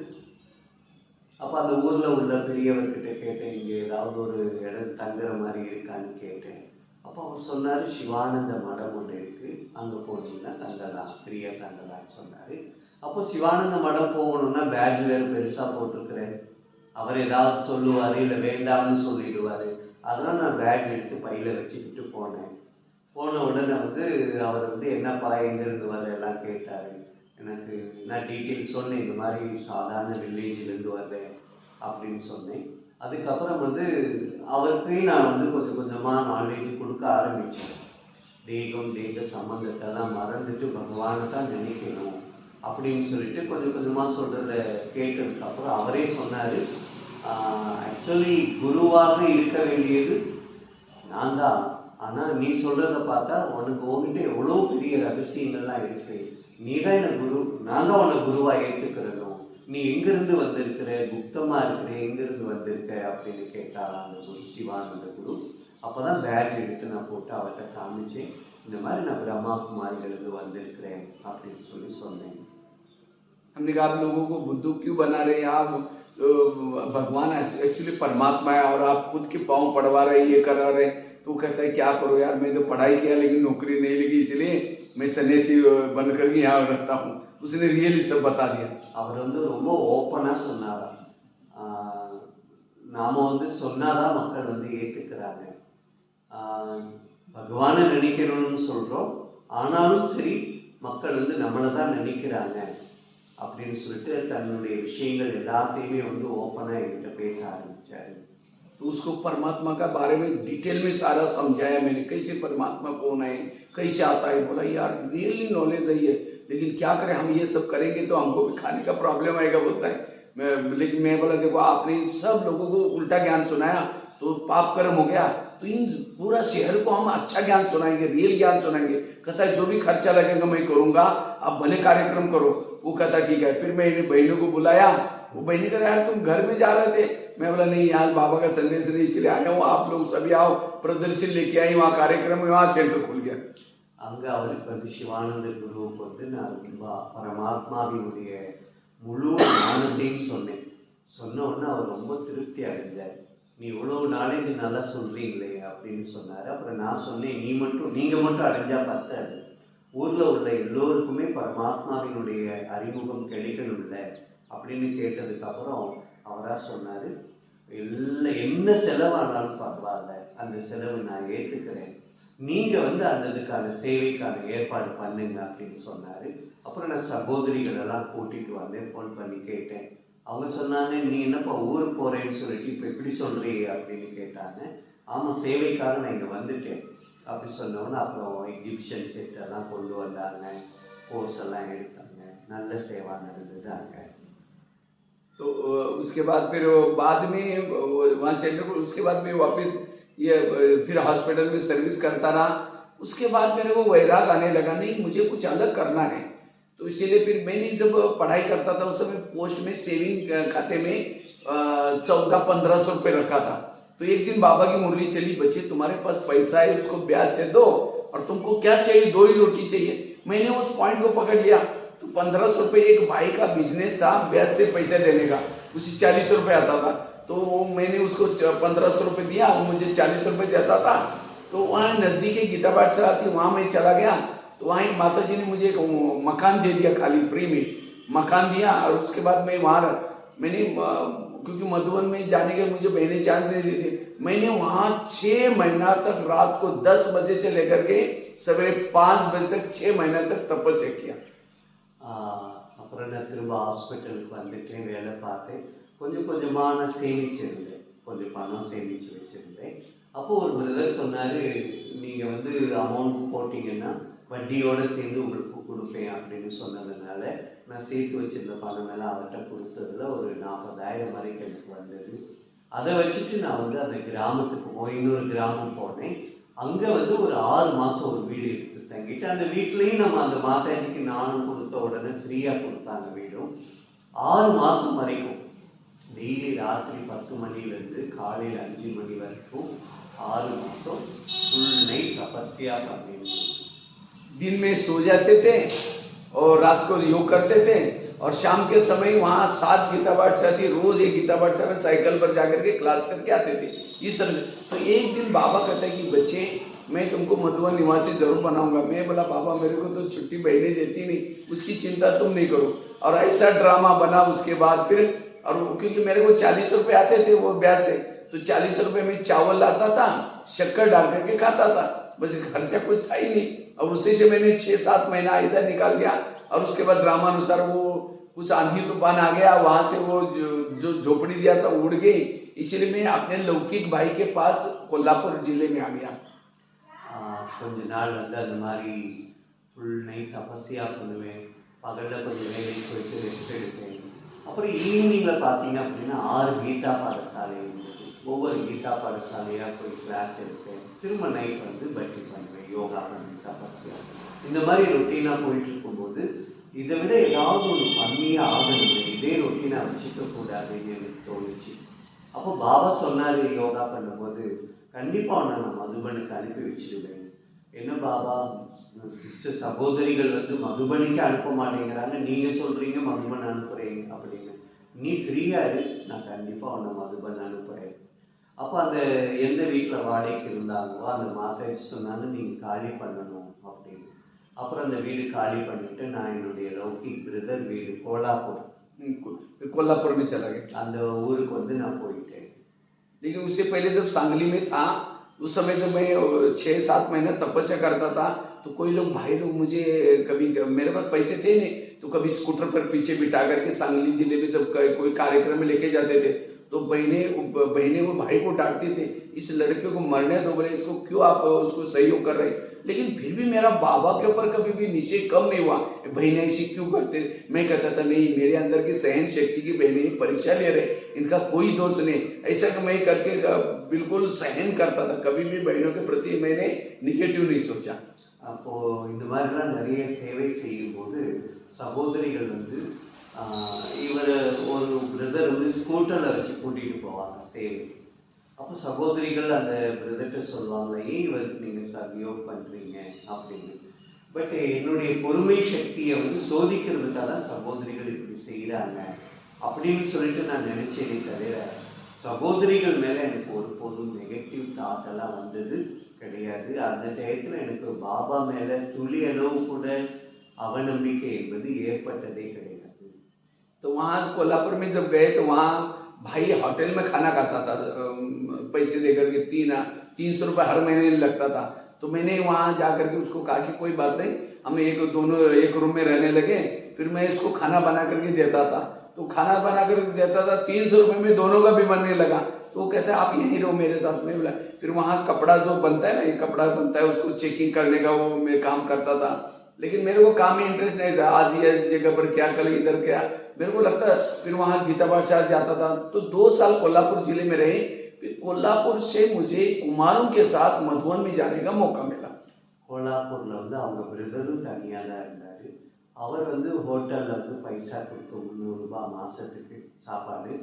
அப்போ அந்த ஊரில் உள்ள பெரியவர்கிட்ட கேட்டேன், இங்கே ஏதாவது ஒரு இடம் தங்குற மாதிரி இருக்கான்னு கேட்டேன். அப்போ அவர் சொன்னார், சிவானந்த மடம் ஒன்று இருக்குது, அங்கே போனீங்கன்னா தங்கலாம், ஃப்ரீயாக தங்கலாம்னு சொன்னார். அப்போ சிவானந்த மடம் போகணுன்னா பேட்ஜ் வேறு பெருசாக போட்டிருக்கிறேன், அவர் ஏதாவது சொல்லுவார் இல்லை வேண்டாம்னு சொல்லிடுவார். அதெல்லாம் நான் பேக் எடுத்து பையில் வச்சுக்கிட்டு போனேன். போன உடனே வந்து அவர் வந்து என்னப்பா எங்கேருந்து வர எல்லாம் கேட்டார். எனக்கு நான் டீட்டெயில்ஸ் சொன்னேன், இந்த மாதிரி சாதாரண வில்லேஜிலேருந்து வர்றேன் அப்படின்னு சொன்னேன். அதுக்கப்புறம் வந்து அவருக்கே நான் வந்து கொஞ்சம் கொஞ்சமாக நாலேஜ் கொடுக்க ஆரம்பித்தேன். தேகம் தேக சம்பந்தத்தெல்லாம் மறந்துட்டு பகவானை தான் நினைக்கணும் அப்படின்னு சொல்லிட்டு கொஞ்சம் கொஞ்சமாக சொல்கிறத கேட்டதுக்கப்புறம் அவரே சொன்னார், ஆக்சுவலி குருவாக இருக்க வேண்டியது நான் தான், ஆனால் நீ சொல்கிறத பார்த்தா உன்கிட்ட எவ்வளோ பெரிய ரகசியங்கள்லாம் இருக்குது, நீ தான் என்ன குரு, நான் தான் உன்னை குருவாக ஏற்றுக்கிறனும், நீ எங்கேருந்து வந்திருக்கிற, குப்தமாக இருக்கிற, எங்கேருந்து வந்திருக்க அப்படின்னு கேட்டாரா அந்த குரு, சிவானந்த குரு. அப்போ தான் பேக் எடுத்து நான் போட்டு அவர்கிட்ட காமிச்சேன், இந்த மாதிரி நான் பிரம்மா குமாரிகளுக்கு வந்திருக்கிறேன் அப்படின்னு சொல்லி சொன்னேன். हमने कहा आप लोगों को बुद्धू क्यों बना रहे हैं, आप भगवान एक्चुअली परमात्मा है और आप खुद के पाँव पड़वा रहे हैं, ये करा रहे हैं। तो कहता है क्या करो यार, मैं तो पढ़ाई किया लेकिन नौकरी नहीं लगी, इसलिए मैं सन्यासी बन करके यहाँ रहता हूँ। उसने रियली सब बता दिया. அவர் வந்து ரொம்ப ஓப்பனாக சொன்னாரா, நாம் வந்து சொன்னாதான் மக்கள் வந்து ஏற்றுக்கிறாங்க, பகவானை நினைக்கணும்னு சொல்கிறோம், ஆனாலும் சரி மக்கள் வந்து நம்மளை தான் நினைக்கிறாங்க அப்படின்னு சொல்லிட்டு தன்னுடைய விஷயங்கள் எல்லாத்தையுமே வந்து ஓப்பனாக என்கிட்ட பேச ஆரம்பித்தார். तो उसको परमात्मा का बारे में डिटेल में सारा समझाया मैंने, कैसे परमात्मा कौन है, कैसे आता है। बोला यार रियली नॉलेज है ये, लेकिन क्या करें, हम ये सब करेंगे तो हमको भी खाने का प्रॉब्लम आएगा, बोलता है। लेकिन मैं बोला देखो आपने सब लोगों को उल्टा ज्ञान सुनाया तो पाप कर्म हो गया, तो इन पूरा शहर को हम अच्छा ज्ञान सुनाएंगे, रियल ज्ञान सुनाएंगे। कहता है जो भी खर्चा लगेगा मैं करूँगा, आप भले कार्यक्रम करो। वो कहता ठीक है। फिर मैं इन बहनों को बुलाया, वो बहनी कह यार तुम घर में जा रहे थे, मैं बोला नहीं यार बाबा का संदेश नहीं इसलिए आया हूँ, आप लोग सभी आओ, प्रदर्शन लेके आई, वहाँ कार्यक्रम में वहाँ सेंटर खुल गया. அங்கே அவருக்கு வந்து சிவானந்த குருவுக்கு வந்து நான் பரமாத்மாவினுடைய முழு ஞானத்தையும் சொன்னேன். சொன்ன உடனே அவர் ரொம்ப திருப்தி அடைஞ்சார். நீ இவ்வளோ நாலேஜ் நல்லா சொல்கிறீங்களே அப்படின்னு சொன்னார். அப்புறம் நான் சொன்னேன், நீங்கள் மட்டும் அடைஞ்சா பத்தாது, ஊரில் உள்ள எல்லோருக்குமே பரமாத்மாவினுடைய அறிமுகம் கிடைக்கணும்ல அப்படின்னு கேட்டதுக்கப்புறம் அவராக சொன்னார், என்ன செலவானாலும் பரவாயில்ல, அந்த செலவு நான் ஏற்றுக்கிறேன், நீங்கள் வந்து அந்த இதுக்கான சேவைக்கான ஏற்பாடு பண்ணுங்க அப்படின்னு சொன்னார். அப்புறம் நான் சகோதரிகளெல்லாம் கூட்டிகிட்டு வந்தேன், ஃபோன் பண்ணி கேட்டேன். அவங்க சொன்னாங்க, நீ என்னப்பா ஊருக்கு போகிறேன்னு சொல்லிட்டு இப்போ எப்படி சொல்கிறீ அப்படின்னு கேட்டாங்க. ஆமாம் சேவைக்காக நான் இங்கே வந்துட்டேன் அப்படி சொன்னோன்னே அப்புறம் எக்ஸிபிஷன் செட்டெல்லாம் கொண்டு வந்தாங்க, கோர்ஸ் எல்லாம் எடுத்தாங்க, நல்ல சேவா நடந்தது அங்கே. तो उसके बाद फिर बाद में वहाँ सेंटर पर, उसके बाद में वापस ये फिर हॉस्पिटल में सर्विस करता रहा। उसके बाद मेरे को वैराग आने लगा, नहीं मुझे कुछ अलग करना है। तो इसीलिए फिर मैंने जब पढ़ाई करता था उस समय पोस्ट में सेविंग खाते में 1400-1500 रुपये रखा था। तो एक दिन बाबा की मुरली चली, बच्चे तुम्हारे पास पैसा है उसको ब्याज से दो, और तुमको क्या चाहिए, 2 ही रोटी चाहिए। मैंने उस पॉइंट को पकड़ लिया। तो 1500 रुपये एक भाई का बिजनेस था ब्याज से पैसा देने का, उसी 40 रुपये आता था। तो मैंने उसको 1500 रुपये दिया, वो मुझे 40 रुपये देता था। तो वहाँ नज़दीकी गीता पाठशाला थी, वहाँ मैं चला गया। तो वहाँ एक माता जी ने मुझे एक मकान दे दिया, खाली फ्री में मकान दिया। और उसके बाद मैं वहाँ मैंने, क्योंकि मधुबन में जाने के मुझे बहने चांस नहीं देती, मैंने वहाँ 6 महीना तक रात को 10 बजे से लेकर के सवेरे 5 बजे तक 6 महीना तक तपस्या किया. அப்புறம் நான் திரும்ப ஹாஸ்பிட்டலுக்கு வந்துட்டேன், வேலை பார்த்தேன், கொஞ்சம் கொஞ்சமாக நான் சேமிச்சிருந்தேன், கொஞ்சம் பணம் சேமித்து வச்சுருந்தேன். அப்போது ஒரு பிரதர் சொன்னார், நீங்கள் வந்து அமௌண்ட் போட்டிங்கன்னா வட்டியோடு சேர்ந்து உங்களுக்கு கொடுப்பேன் அப்படின்னு சொன்னதுனால நான் சேர்த்து வச்சுருந்த பணம் எல்லாம் அவர்கிட்ட கொடுத்ததில் ஒரு 40,000 வரைக்கும் எனக்கு வந்தது. அதை வச்சுட்டு நான் வந்து அந்த கிராமத்துக்கு இன்னொரு கிராமம் போனேன். அங்கே வந்து ஒரு 6 மாதம் ஒரு வீடு எடுத்து தங்கிட்டு அந்த வீட்லேயும் நம்ம அந்த மாதாஜிக்கு நானும் கொடுத்த உடனே ஃப்ரீயாக கொடுத்தாங்க வீடும். 6 மாதம் வரைக்கும் டெய்லி ராத்திரி 10 மணிலேருந்து காலையில் 5 மணி வரைக்கும் 6 மாதம் ஃபுல் நைட் தபஸ்யா பண்ணியிருக்கோம். दिन में सो जाते थे और रात को योग करते थे और शाम के समय वहाँ 7 गीता पाठ से आती, रोज एक गीता पाठ से साइकिल पर जाकर के क्लास करके आते थे इस तरह। तो एक दिन बाबा कहता है कि बच्चे मैं तुमको मधुबन निवासी जरूर बनाऊंगा। मैं बोला बाबा मेरे को तो छुट्टी बहने देती नहीं, उसकी चिंता तुम नहीं करो। और ऐसा ड्रामा बना उसके बाद फिर, और क्योंकि मेरे को 40 रुपये आते थे वो ब्याज से, तो 40 रुपये में चावल लाता था, शक्कर डाल करके खाता था, बस खर्चा कुछ था ही नहीं। और उसी से मैंने 6-7 महीना ऐसा निकाल गया। और उसके बाद ड्रामा अनुसार वो कुछ आंधी तूफान आ गया, वहाँ से वो जो झोपड़ी दिया था उड़ गई, इसलिए मैं अपने लौकिक भाई के पास कोल्हापुर जिले में आ गया। கொஞ்ச நாள் வந்து அந்த மாதிரி ஃபுல் நைட் தபஸ்யா பண்ணுவேன், பகலில் கொஞ்சம் வேலைக்கு போயிட்டு ரெஸ்ட் எடுப்பேன். அப்புறம் ஈவினிங்கில் பார்த்தீங்க அப்படின்னா 6 கீதா பாடசாலை இருந்தது. ஒவ்வொரு கீதா பாடசாலையாக போய் கிளாஸ் எடுப்பேன். திரும்ப நைட் வந்து பட்டி பண்ணுவேன், யோகா பண்ணுவேன், தபஸ்யா. இந்த மாதிரி ரொட்டீனாக போயிட்டு இருக்கும்போது இதை விட ஏதாவது ஒன்று பண்ணியே ஆகணுமே, இதே ரொட்டீனாக வச்சுக்கக்கூடாதுன்னு எனக்கு தோணுச்சு. அப்போ பாபா சொன்னார் யோகா பண்ணும்போது, கண்டிப்பாக உன்னை நான் மதுபனுக்கு அனுப்பி வச்சிடுவேன். என்ன பாபா, சிஸ்டர் சகோதரிகள் வந்து மதுபனிக்கு அனுப்ப மாட்டேங்கிறாங்க, நீங்கள் சொல்கிறீங்க மதுபன் அனுப்புகிறீங்க அப்படின்னு. நீ ஃப்ரீயாக இரு, நான் கண்டிப்பாக உன்னை மதுபன் அனுப்புகிறேன். அப்போ அந்த எந்த வீட்டில் வாடகைக்கு இருந்தாங்களோ அந்த மாதாஜி சொன்னாங்க நீங்கள் காலி பண்ணணும் அப்படின்னு. அப்புறம் அந்த வீடு காலி பண்ணிவிட்டு நான் என்னுடைய லௌகிக் பிரதர் வீடு कोल्हापुर में चला गया। அந்த ஊருக்கு வந்து நான் போயிட்டேன். लेकिन उससे पहले जब सांगली में था उस समय जब मैं 6-7 महीना तपस्या करता था, तो कोई लोग भाई लोग मुझे कभी, मेरे पास पैसे थे नहीं, तो कभी स्कूटर पर पीछे बिठा करके सांगली जिले में जब कोई कार्यक्रम में लेके जाते थे, तो बहनें वो भाई को डांटते थे, इस लड़के को मरने दो, बोले इसको क्यों आप उसको सहयोग कर रहे। लेकिन फिर भी मेरा बाबा के ऊपर कभी भी निश्चय कम नहीं हुआ, बहनें ऐसी क्यों करते। मैं कहता था नहीं, मेरे अंदर की सहन शक्ति की बहनें परीक्षा ले रहे, इनका कोई दोष नहीं। ऐसा कि मैं करके बिल्कुल सहन करता था, कभी भी बहनों के प्रति मैंने निगेटिव नहीं सोचा। அப்போது இந்த மாதிரிலாம் நிறைய சேவை செய்யும்போது சகோதரிகள் வந்து இவர் ஒரு பிரதர் வந்து ஸ்கூட்டரில் வச்சு கூட்டிகிட்டு போவாங்க சேவைக்கு. அப்போ சகோதரிகள் அந்த பிரதர்கிட்ட சொல்லுவாங்க, ஏன் இவருக்கு நீங்கள் சர்வியோக் பண்ணுறீங்க அப்படின்னு. பட் என்னுடைய பொறுமை சக்தியை வந்து சோதிக்கிறதுக்காக தான் சகோதரிகள் இப்படி செய்கிறாங்க அப்படின்னு சொல்லிட்டு நான் நினச்சேனே தவிர சகோதரிகள் மேலே எனக்கு ஒருபோதும் நெகட்டிவ் தாட்டெல்லாம் வந்தது கிடையாது. அந்த டயத்தில் எனக்கு பாபா மேலே துளி அளவு கூட அவநம்பிக்கை என்பது ஏற்பட்டதே கிடையாது. तो वहाँ कोल्हापुर में जब गए तो वहाँ भाई होटल में खाना खाता था, पैसे देकर के 300 रुपये हर महीने लगता था। तो मैंने वहाँ जा कर के उसको कहा कि कोई बात नहीं, हम दोनों एक रूम में रहने लगे। फिर मैं इसको खाना बना करके देता था, तो खाना बना कर देता था, 300 रुपये में दोनों का भी बनने लगा। तो वो कहता है आप यहीं रहो मेरे साथ में। बोला फिर वहाँ कपड़ा जो बनता है ना, ये कपड़ा बनता है, उसको चेकिंग करने का वो मैं काम करता था। लेकिन मेरे को काम में इंटरेस्ट नहीं था, आज ये इस जगह पर क्या, कल इधर क्या, मेरे को लगता। फिर वहाँ गीता पाठशाला जाता था, तो 2 साल कोल्हापुर जिले में रहे। फिर कोल्हापुर से मुझे कुमारों के साथ मधुबन में जाने का मौका मिला। கோலாப்பூரில் வந்து அவங்க பிரதரும் தனியாக தான் இருந்தார். அவர் வந்து ஹோட்டலில் வந்து பைசா கொடுத்து 300 ரூபாய் மாதத்துக்கு சாப்பாடு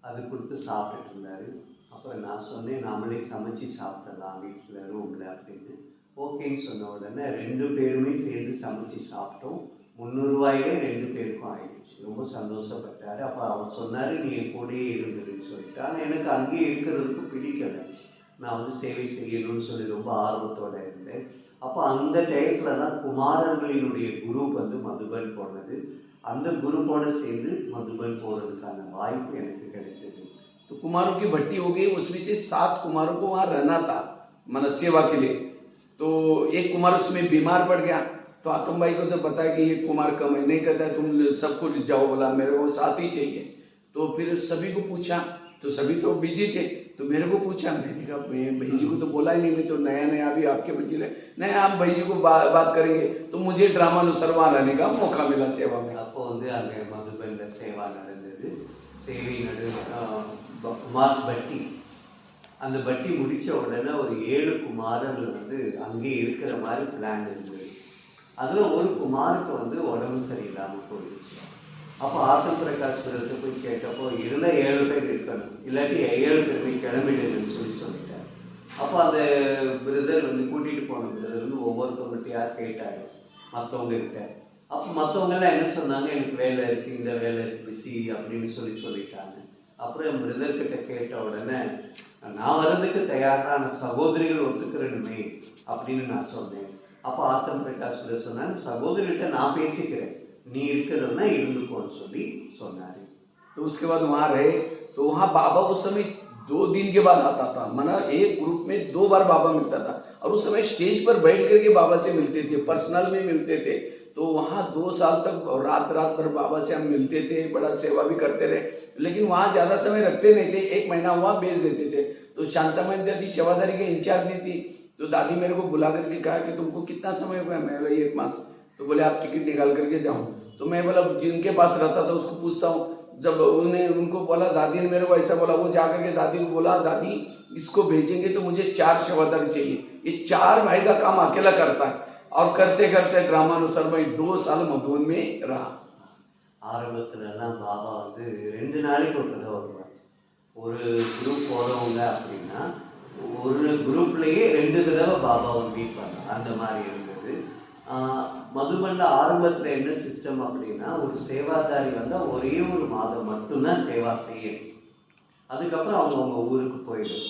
அது கொடுத்து சாப்பிட்டுட்டு இருந்தார். அப்புறம் நான் சொன்னேன் நாமளே சமைச்சு சாப்பிடலாம் வீட்டில் ரூமில் அப்படின்னு. ஓகேன்னு சொன்ன உடனே 2 பேருமே சேர்ந்து சமைச்சு சாப்பிட்டோம். 300 ரூபாயிலே 2 பேருக்கும் ஆயிடுச்சு. ரொம்ப சந்தோஷப்பட்டார். அப்போ அவர் சொன்னார் நீ என் கூடயே இருந்துருன்னு சொல்லிட்டு. ஆனால் எனக்கு அங்கேயே இருக்கிறதுக்கு பிடிக்கலை, நான் வந்து சேவை செய்யணும்னு சொல்லி ரொம்ப ஆர்வத்தோடு இருந்தேன். அப்போ அந்த டயத்தில் தான் குமாரர்களினுடைய குரூப் வந்து மதுபன் போனது. அந்த குரூப்போடு சேர்ந்து மதுபன் போகிறதுக்கான வாய்ப்பு எனக்கு கிடைச்சது. तो कुमारों की भट्टी हो गई, उसमें से 7 कुमारों को वहाँ रहना था मतलब सेवा के लिए। तो एक कुमार उसमें बीमार पड़ गया, तो आतम भाई को जब बताया कि ये कुमार कम है, नहीं कहता है तुम सबको जाओ, बोला मेरे को साथ ही चाहिए। तो फिर सभी को पूछा, तो सभी तो बिजी थे, तो मेरे को पूछा। मैंने कहा भाई जी को तो बोला ही नहीं, मैं तो नया अभी आपके बच्चे नहीं, आप भाई जी को बात करेंगे। तो मुझे ड्रामा अनुसार वहाँ रहने का मौका मिला सेवा में। அப்போ வந்து அங்கே மதுபனில் சேவா நடந்தது. சேவை குமார் பட்டி, அந்த பட்டி முடித்த உடனே ஒரு 7 குமாரர்கள் வந்து அங்கே இருக்கிற மாதிரி பிளான் இருந்தது. அதில் ஒரு குமாருக்கு வந்து உடம்பு சரியில்லாமல் போயிடுச்சு. அப்போ ஆத்தம் பிரகாஷ் பிரதர்கிட்ட போய் கேட்டப்போ இருந்த 7 பேர் இருக்கணும், இல்லாட்டி 7 பேர் போய் கிளம்பிடுதுன்னு சொல்லிட்டார். அப்போ அந்த பிரதர் வந்து கூட்டிகிட்டு போன பிரதர் வந்து ஒவ்வொருத்தவங்ககிட்டயா கேட்டார் மற்றவங்க கிட்ட. அப்போ மற்றவங்கெல்லாம் என்ன சொன்னாங்க, எனக்கு வேலை இருக்குது, இந்த வேலை இருக்குது, பிஸி அப்படின்னு சொல்லிட்டாங்க. அப்புறம் என் பிரதர்கிட்ட கேட்ட உடனே நான் வர்றதுக்கு தயாரான சகோதரிகள் ஒத்துக்கிறணுமே அப்படின்னு நான் சொன்னேன். அப்போ ஆத்தம் பிரகாஷ் பிரதர் சொன்னாங்க, சகோதரிகிட்ட நான் பேசிக்கிறேன், நீ இருக்கிறதுனா இருந்துக்கோன்னு சொன்னாரு. तो उसके बाद वहाँ रहे, तो वहाँ बाबा उस समय 2 दिन के बाद आता था, माना एक ग्रुप में 2 बार बाबा मिलता था, और उस समय स्टेज पर बैठ करके बाबा से मिलते थे, पर्सनल में मिलते थे। तो वहाँ 2 साल तक रात भर बाबा से हम मिलते थे, बड़ा सेवा भी करते रहे, लेकिन वहाँ ज़्यादा समय रखते नहीं थे, 1 महीना वहाँ भेज देते थे। तो शांतामयी दादी सेवादारी के इंचार्ज दी थी, तो दादी मेरे को बुला करके कहा कि तुमको कितना समय हुआ? मैं बोला 1 मास। तो बोले आप टिकट निकाल करके जाओ। तो मैं बोला जिनके पास रहता था उसको पूछता हूँ। जब उनको बोला, दादी ने मेरे को ऐसा बोला, वो जा करके दादी को बोला, दादी इसको भेजेंगे तो मुझे 4 सेवादार चाहिए, ये 4 भाई का काम अकेला करता है। और करते करते ड्रामानुसार मैं 2 साल मधुबन में रहा। ஆரம்பத்துலலாம் பாபா வந்து 2 நாளைக்கு ஒரு தடவை வருவார். ஒரு குரூப் போகிறவங்க அப்படின்னா ஒரு குரூப்லேயே 2 தடவை பாபாவை மீட் பண்ணலாம், அந்த மாதிரி இருந்தது. மதுபனில் ஆரம்பத்தில் என்ன சிஸ்டம் அப்படின்னா, ஒரு சேவாதாரி வந்தால் ஒரே ஒரு மாதம் மட்டும்தான் சேவா செய்யணும். அதுக்கப்புறம் அவங்க ஊருக்கு போயிடும்.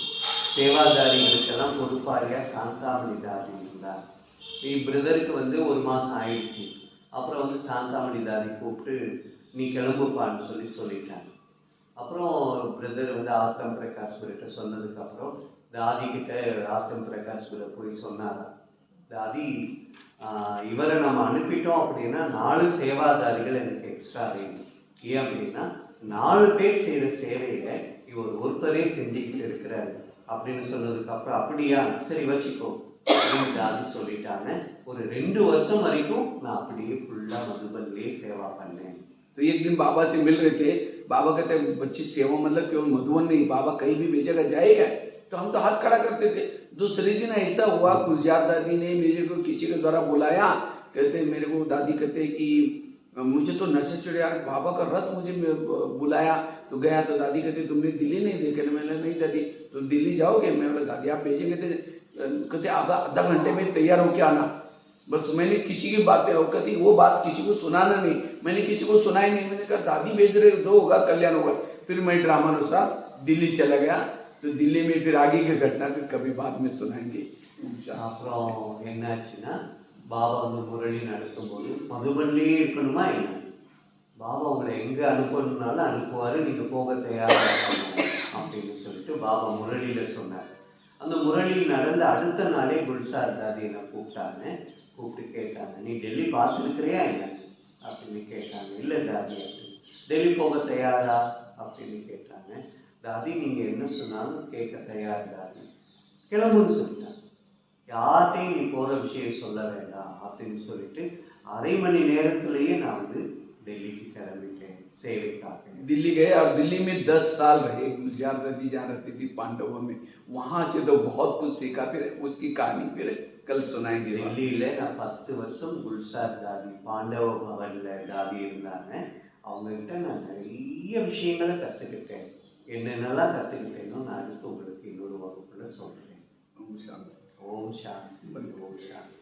சேவாதாரிகளுக்கெல்லாம் பொறுப்பாளியாக சாந்தாமணி தாதி இருந்தார். பிரதருக்கு வந்து 1 மாதம் ஆயிடுச்சு. அப்புறம் வந்து சாந்தாமணி தாதி கூப்பிட்டு நீ கிளம்புப்பான்னு சொல்லிட்டாங்க. அப்புறம் பிரதர் வந்து ஆத்தம் பிரகாஷ் கிட்ட சொன்னதுக்கப்புறம் தாதிக்கிட்ட ஆத்தம் பிரகாஷ் போய் சொன்னாரா, தாதி இவரை நம்ம அனுப்பிட்டோம் அப்படின்னா 4 சேவாதாரிகள் எனக்கு எக்ஸ்ட்ரா வேணும். ஏன் அப்படின்னா 4 பேர் செய்கிற சேவையை இவர் ஒருத்தரே செஞ்சுக்கிட்டு இருக்கிறாரு அப்படின்னு சொன்னதுக்கப்புறம், அப்படியா சரி வச்சுக்கோ அப்படின்னு தாதி சொல்லிட்டாங்க. ஒரு 2 வருஷம் வரைக்கும் நான் அப்படியே ஃபுல்லாக मधुबन सेवा பண்ணேன். तो एक दिन बाबा से मिल रहे थे, बाबा कहते बच्ची सेवा मतलब क्यों मधुबन नहीं, बाबा कहीं भी भेजेगा जाएगा? तो हम तो हाथ खड़ा करते थे। दूसरे दिन ऐसा हुआ, गुलजार दादी ने मेरे को किसी के द्वारा बुलाया, कहते मेरे को दादी कहते कि मुझे तो नशे चढ़े यार, बाबा का रथ मुझे बुलाया। तो गया तो दादी कहते तुमने दिल्ली नहीं देखे? मैंने नहीं दादी। तो दिल्ली जाओगे? मैं बोला दादी आप भेजेंगे? कहते आधा घंटे में तैयार होके आना। बस मैंने किसी की बातें, कहती वो बात किसी को सुनाना नहीं, मैंने किसी को सुनाई नहीं। मैंने कहा दादी भेज रहे, जो होगा कल्याण होगा। फिर मैं ड्रामानुसार दिल्ली चला गया। तो दिल्ली में फिर आगे की घटना फिर कभी बाद में सुनाएंगे। அப்புறம் என்னாச்சுன்னா, பாபா வந்து முரளி நடக்கும்போது மதுபன்லேயே இருக்கணுமா என்ன, பாபா உங்களை எங்கே அனுப்பணுன்னாலும் அனுப்புவார், நீங்கள் போக தயாராக அப்படின்னு சொல்லிட்டு பாபா முரளியில் சொன்னார். அந்த முரளி நடந்த அடுத்த நாளே குல்சார் தாதி என்னை கூப்பிட்டு கேட்டாங்க, நீ டெல்லி பார்த்துருக்கிறியா என்ன அப்படின்னு கேட்டாங்க. இல்லை தாதி அப்படின்னு. டெல்லி போக தயாரா அப்படின்னு கேட்டாங்க. தாதி நீங்கள் என்ன சொன்னாலும் கேட்க தயார் தாதி, கிளம்புன்னு சொல்லிட்டாங்க. யார்கிட்டையும் நீ போகிற விஷயம் சொல்ல வேண்டாம் அப்படின்னு சொல்லிட்டு 1/2 மணி நேரத்திலேயே நான் வந்து दिल्ली की கிளம்பிட்டேன் சேவைக்காக. दिल्ली गए और दिल्ली में 10 साल रहे। गुलजार दादी जहाँ रहती थी पांडवों में, वहाँ से तो बहुत कुछ सीखा। फिर उसकी कहानी फिर कल सुनाएंगे। दिल्लीயில் நான் 10 வருஷம் குல்சார் தாதி பாண்டவ பவனில் தாதி இருந்தாங்க. அவங்ககிட்ட நான் நிறைய விஷயங்களை கற்றுக்கிட்டேன். என்னென்னலாம் கற்றுக்கிட்டேனோ நான் அடுத்து உங்களுக்கு இன்னொரு வகுப்பில் சொல்கிறேன். ஓம் சாந்தி. ஓம் சாந்தி. ஓம் சாந்தி.